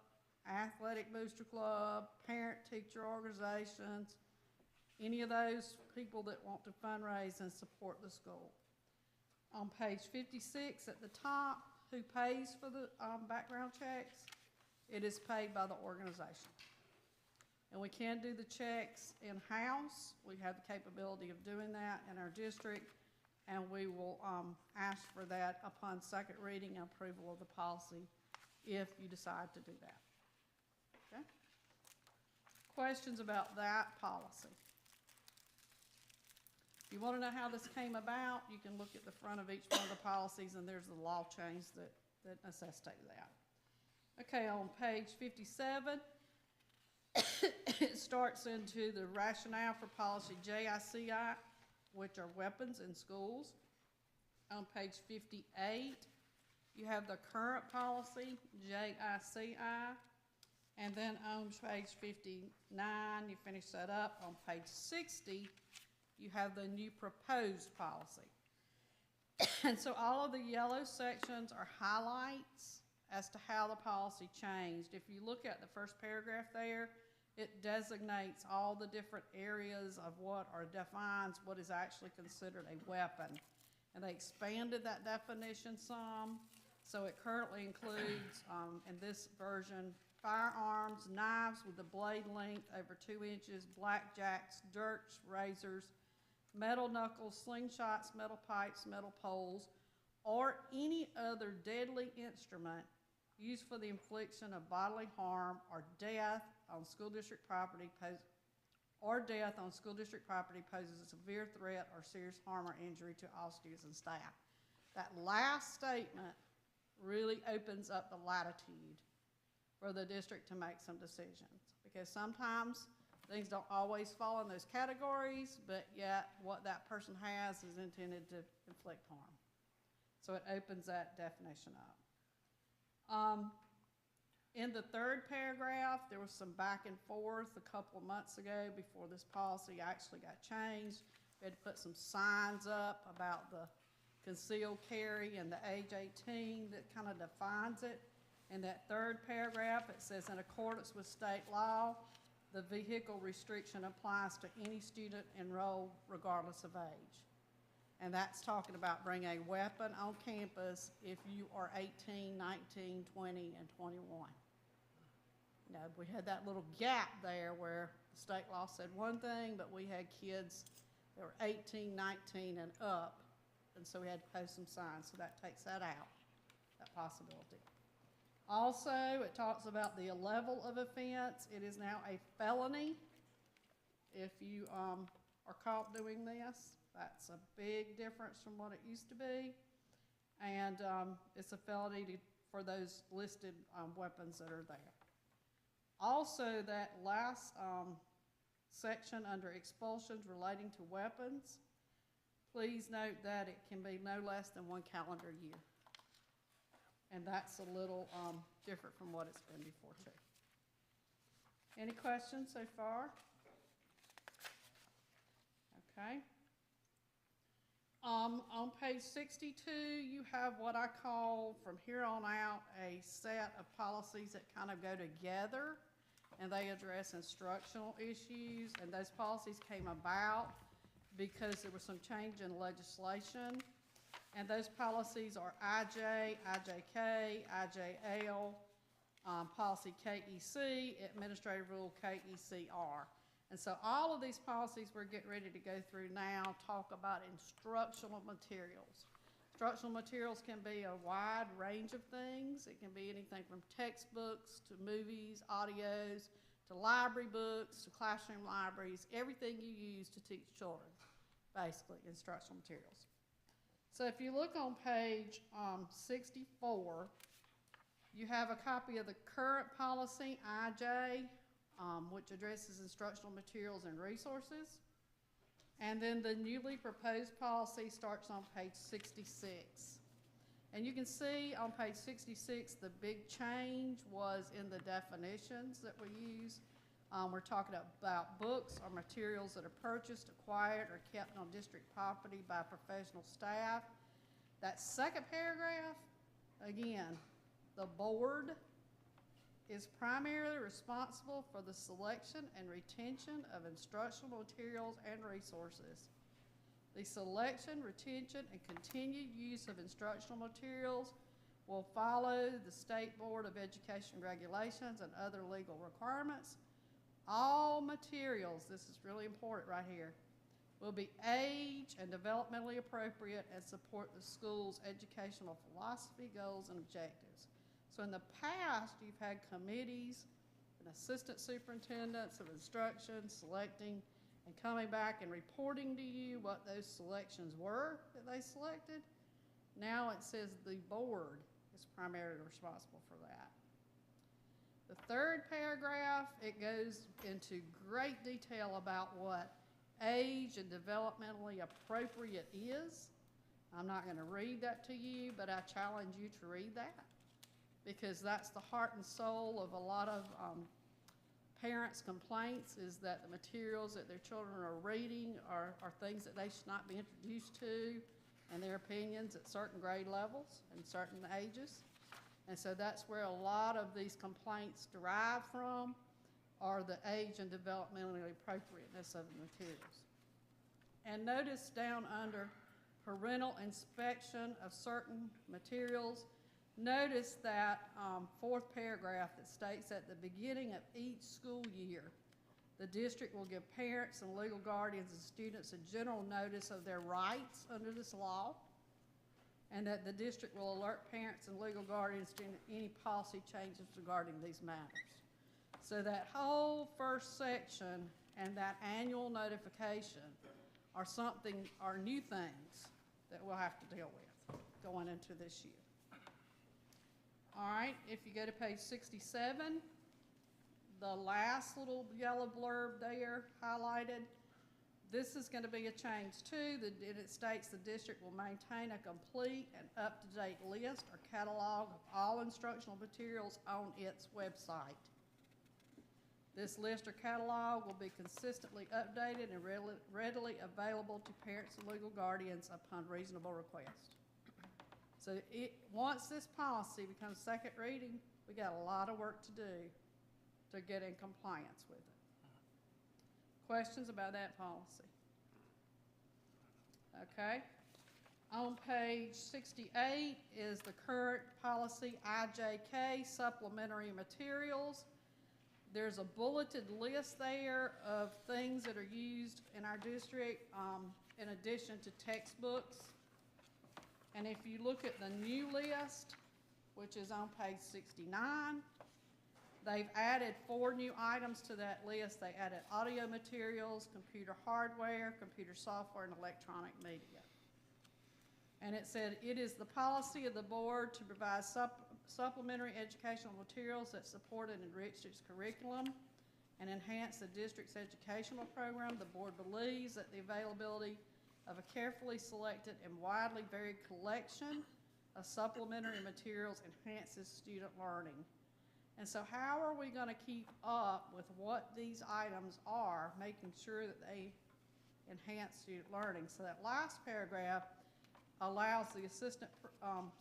Athletic Booster Club, parent-teacher organizations, any of those people that want to fundraise and support the school. On page 56 at the top, who pays for the background checks? It is paid by the organization. And we can do the checks in-house. We have the capability of doing that in our district, and we will ask for that upon second reading and approval of the policy if you decide to do that. Okay? Questions about that policy? If you want to know how this came about, you can look at the front of each one of the policies, and there's the law change that necessitated that. Okay, on page 57, it starts into the rationale for policy JICI, which are weapons in schools. On page 58, you have the current policy, JICI. And then on page 59, you finish that up. On page 60, you have the new proposed policy. And so all of the yellow sections are highlights as to how the policy changed. If you look at the first paragraph there, it designates all the different areas of what, or defines what is actually considered a weapon. And they expanded that definition some. So it currently includes, in this version, firearms, knives with a blade length over 2 inches, blackjacks, dirks, razors, metal knuckles, slingshots, metal pipes, metal poles, or any other deadly instrument used for the infliction of bodily harm or death on school district property poses a severe threat or serious harm or injury to all students and staff. That last statement really opens up the latitude for the district to make some decisions, because sometimes Things don't always fall in those categories, but yet what that person has is intended to inflict harm. So it opens that definition up. In the third paragraph, there was some back and forth a couple of months ago before this policy actually got changed. We had to put some signs up about the concealed carry and the age 18 that kind of defines it. In that third paragraph, it says, in accordance with state law, the vehicle restriction applies to any student enrolled regardless of age. And that's talking about bringing a weapon on campus if you are 18, 19, 20, and 21. You know, we had that little gap there where the state law said one thing, but we had kids that were 18, 19, and up, and so we had to post some signs, so that takes that out, that possibility. Also, it talks about the level of offense. It is now a felony if you are caught doing this. That's a big difference from what it used to be. And it's a felony for those listed weapons that are there. Also, that last section under expulsions relating to weapons, please note that it can be no less than 1 calendar year. And that's a little different from what it's been before, too. Any questions so far? Okay. On page 62, you have what I call, from here on out, a set of policies that kind of go together, and they address instructional issues. And those policies came about because there was some change in legislation. And those policies are IJ, IJK, IJL, policy KEC, administrative rule KECR. And so all of these policies we're getting ready to go through now talk about instructional materials. Instructional materials can be a wide range of things. It can be anything from textbooks to movies, audios, to library books, to classroom libraries, everything you use to teach children, basically, instructional materials. So if you look on page 64, you have a copy of the current policy, IJ, which addresses instructional materials and resources. And then the newly proposed policy starts on page 66. And you can see on page 66, the big change was in the definitions that we use. We're talking about books or materials that are purchased, acquired, or kept on district property by professional staff. That second paragraph, again, the board is primarily responsible for the selection and retention of instructional materials and resources. The selection, retention, and continued use of instructional materials will follow the State Board of Education regulations and other legal requirements. All materials, this is really important right here, will be age and developmentally appropriate and support the school's educational philosophy, goals, and objectives. So in the past, you've had committees and assistant superintendents of instruction selecting and coming back and reporting to you what those selections were that they selected. Now it says the board is primarily responsible for that. The third paragraph, it goes into great detail about what age and developmentally appropriate is. I'm not going to read that to you, but I challenge you to read that, because that's the heart and soul of a lot of parents' complaints, is that the materials that their children are reading are things that they should not be introduced to, and their opinions at certain grade levels and certain ages. And so that's where a lot of these complaints derive from, are the age and developmentally appropriateness of the materials. And notice down under parental inspection of certain materials, notice that fourth paragraph that states at the beginning of each school year, the district will give parents and legal guardians and students a general notice of their rights under this law, and that the district will alert parents and legal guardians to any policy changes regarding these matters. So that whole first section and that annual notification are new things that we'll have to deal with going into this year. All right, if you go to page 67, the last little yellow blurb there highlighted, this is gonna be a change too. It states the district will maintain a complete and up-to-date list or catalog of all instructional materials on its website. This list or catalog will be consistently updated and readily available to parents and legal guardians upon reasonable request. So once this policy becomes second reading, we got a lot of work to do to get in compliance with it. Questions about that policy? Okay. On page 68 is the current policy IJK supplementary materials. There's a bulleted list there of things that are used in our district in addition to textbooks. And if you look at the new list, which is on page 69, they've added 4 new items to that list. They added audio materials, computer hardware, computer software, and electronic media. And it said, it is the policy of the board to provide supplementary educational materials that support and enrich its curriculum and enhance the district's educational program. The board believes that the availability of a carefully selected and widely varied collection of supplementary materials enhances student learning. And so how are we going to keep up with what these items are, making sure that they enhance student learning? So that last paragraph allows the assistant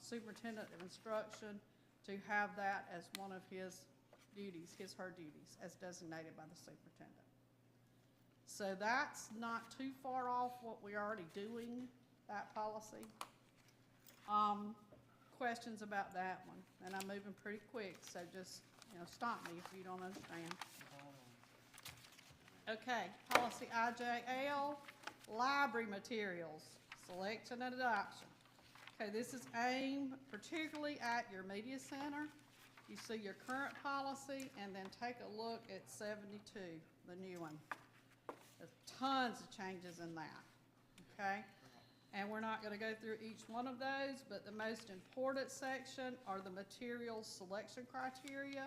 superintendent of instruction to have that as one of his duties, her duties, as designated by the superintendent. So that's not too far off what we're already doing, that policy. Questions about that one? And I'm moving pretty quick, so just, stop me if you don't understand. Okay, policy IJL, library materials, selection and adoption. Okay, this is aimed particularly at your media center. You see your current policy, and then take a look at 72, the new one. There's tons of changes in that, okay? And we're not gonna go through each one of those, but the most important section are the materials selection criteria.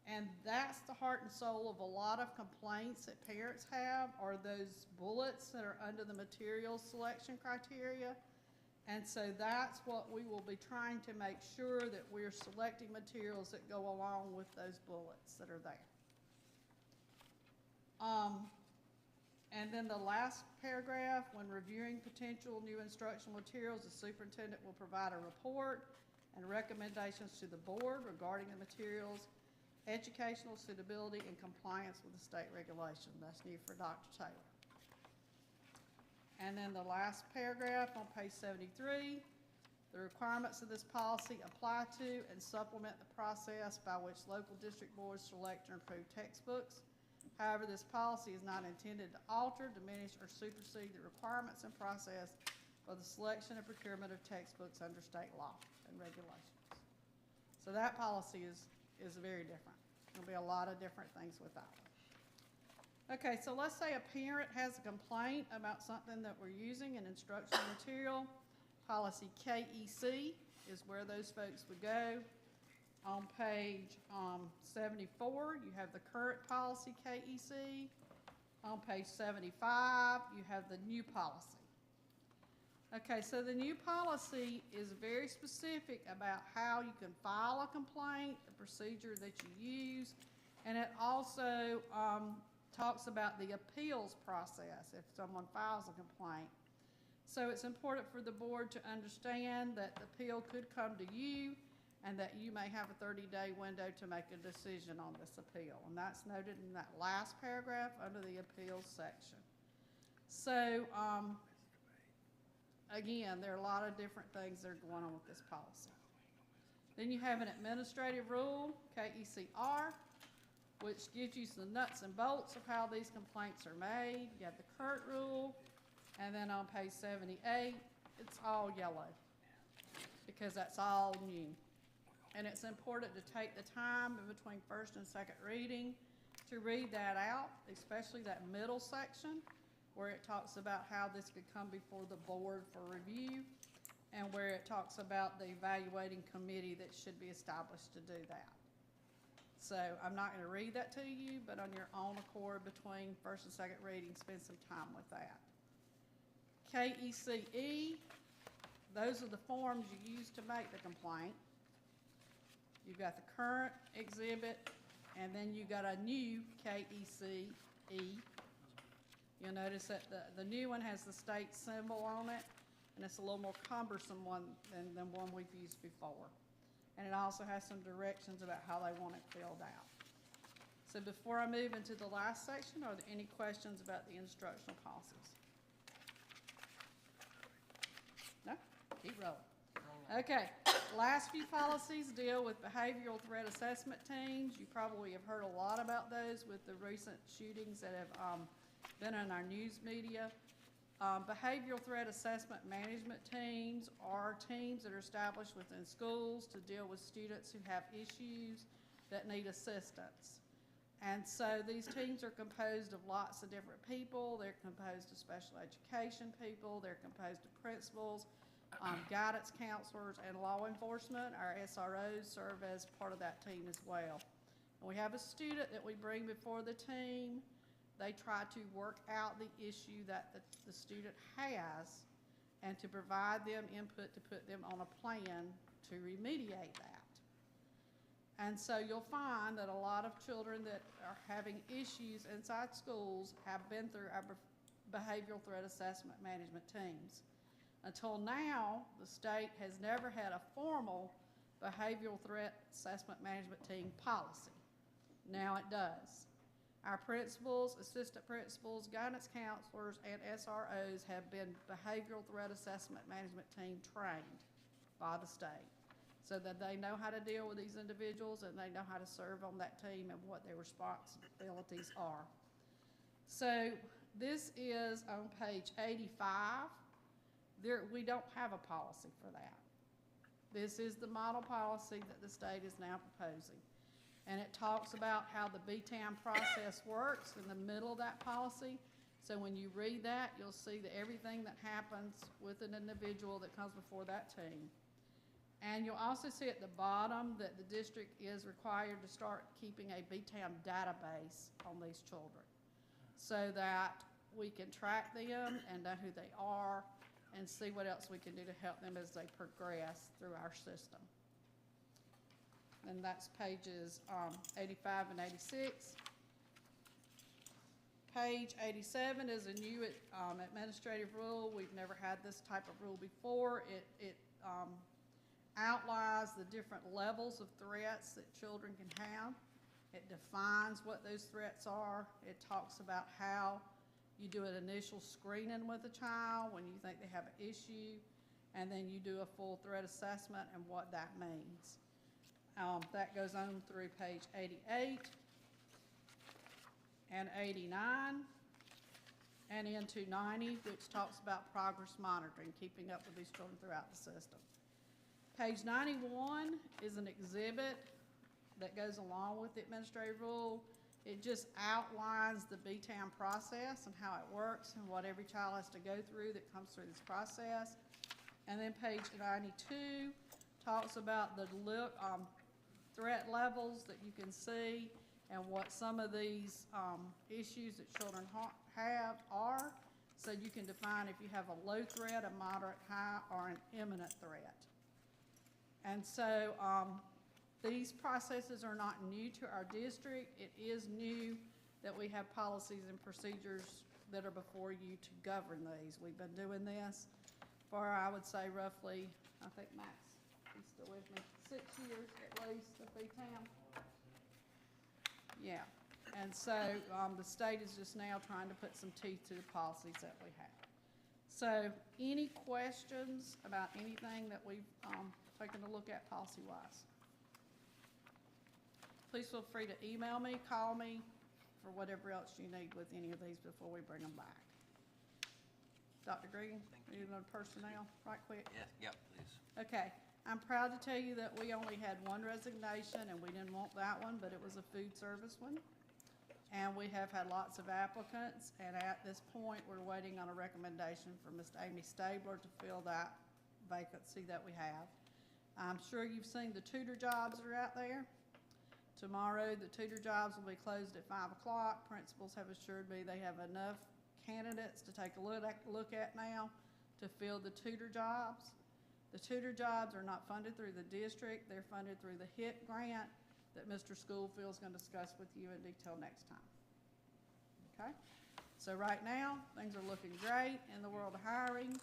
And that's the heart and soul of a lot of complaints that parents have, are those bullets that are under the materials selection criteria. And so that's what we will be trying to make sure that we're selecting materials that go along with those bullets that are there. And then the last paragraph, when reviewing potential new instructional materials, the superintendent will provide a report and recommendations to the board regarding the materials, educational suitability, and compliance with the state regulation. That's new for Dr. Taylor. And then the last paragraph on page 73, the requirements of this policy apply to and supplement the process by which local district boards select and approve textbooks. However, this policy is not intended to alter, diminish, or supersede the requirements and process for the selection and procurement of textbooks under state law and regulations. So that policy is very different. There'll be a lot of different things with that one. Okay, so let's say a parent has a complaint about something that we're using in instructional material. Policy KEC is where those folks would go. On page 74, you have the current policy KEC. On page 75, you have the new policy. Okay, so the new policy is very specific about how you can file a complaint, the procedure that you use, and it also talks about the appeals process if someone files a complaint. So it's important for the board to understand that the appeal could come to you and that you may have a 30-day window to make a decision on this appeal. And that's noted in that last paragraph under the appeals section. So, again, there are a lot of different things that are going on with this policy. Then you have an administrative rule, KECR, which gives you the nuts and bolts of how these complaints are made. You have the current rule, and then on page 78, it's all yellow because that's all new. And it's important to take the time in between first and second reading to read that out, especially that middle section where it talks about how this could come before the board for review and where it talks about the evaluating committee that should be established to do that. So I'm not gonna read that to you, but on your own accord between first and second reading, spend some time with that. KECE, those are the forms you use to make the complaint. You've got the current exhibit, and then you got a new KECE. You'll notice that the new one has the state symbol on it, and it's a little more cumbersome one than one we've used before. And it also has some directions about how they want it filled out. So before I move into the last section, are there any questions about the instructional policies? No? Keep rolling. Okay, last few policies deal with behavioral threat assessment teams. You probably have heard a lot about those with the recent shootings that have been in our news media. Behavioral threat assessment management teams are teams that are established within schools to deal with students who have issues that need assistance. And so these teams are composed of lots of different people. They're composed of special education people. They're composed of principals, guidance counselors, and law enforcement. Our SROs serve as part of that team as well. And we have a student that we bring before the team. They try to work out the issue that the student has and to provide them input to put them on a plan to remediate that. And so you'll find that a lot of children that are having issues inside schools have been through our behavioral threat assessment management teams. Until now, the state has never had a formal behavioral threat assessment management team policy. Now it does. Our principals, assistant principals, guidance counselors, and SROs have been behavioral threat assessment management team trained by the state so that they know how to deal with these individuals and they know how to serve on that team and what their responsibilities are. So this is on page 85. We don't have a policy for that. This is the model policy that the state is now proposing. And it talks about how the BTAM process works in the middle of that policy. So when you read that, you'll see that everything that happens with an individual that comes before that team. And you'll also see at the bottom that the district is required to start keeping a BTAM database on these children so that we can track them and know who they are and see what else we can do to help them as they progress through our system. And that's pages 85 and 86. Page 87 is a new administrative rule. We've never had this type of rule before. It outlines the different levels of threats that children can have. It defines what those threats are. It talks about how you do an initial screening with a child when you think they have an issue, and then you do a full threat assessment and what that means. That goes on through page 88 and 89 and into 90, which talks about progress monitoring, keeping up with these children throughout the system. Page 91 is an exhibit that goes along with the administrative rule. It just outlines the BTAM process and how it works and what every child has to go through that comes through this process. And then page 92 talks about the threat levels that you can see and what some of these issues that children have are, so you can define if you have a low threat, a moderate, high, or an imminent threat. And so these processes are not new to our district. It is new that we have policies and procedures that are before you to govern these. We've been doing this for, I would say, roughly, I think Max, he's still with me, 6 years at least of BTAM. Yeah, and so the state is just now trying to put some teeth to the policies that we have. So any questions about anything that we've taken a look at policy-wise? Please feel free to email me, call me, for whatever else you need with any of these before we bring them back. Dr. Green, any other personnel, right quick? Yeah, please. Okay, I'm proud to tell you that we only had one resignation, and we didn't want that one, but it was a food service one. And we have had lots of applicants, and at this point, we're waiting on a recommendation from Ms. Amy Stabler to fill that vacancy that we have. I'm sure you've seen the tutor jobs that are out there. Tomorrow, the tutor jobs will be closed at 5 o'clock. Principals have assured me they have enough candidates to take a look at now to fill the tutor jobs. The tutor jobs are not funded through the district. They're funded through the HIT grant that Mr. Schoolfield's going to discuss with you in detail next time. Okay? So right now, things are looking great in the world of hiring.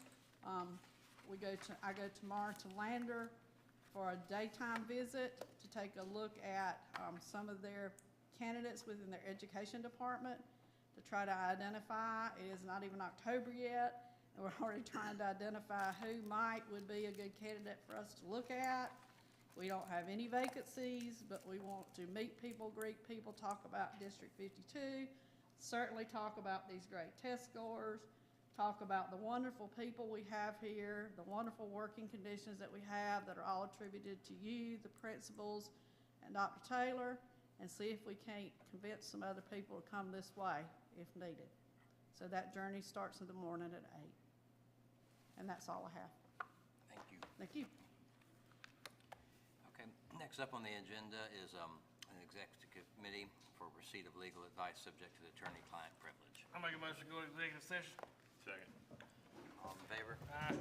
I go tomorrow to Lander for a daytime visit to take a look at some of their candidates within their education department to try to identify. It is not even October yet, and we're already trying to identify who would be a good candidate for us to look at. We don't have any vacancies, but we want to meet people, greet people, talk about District 52, certainly talk about these great test scores, talk about the wonderful people we have here, the wonderful working conditions that we have that are all attributed to you, the principals, and Dr. Taylor, and see if we can't convince some other people to come this way if needed. So that journey starts in the morning at 8. And that's all I have. Thank you. Thank you. Okay, next up on the agenda is an executive committee for receipt of legal advice subject to the attorney-client privilege. I make a motion to go to executive session. Second. All in favor? Aye.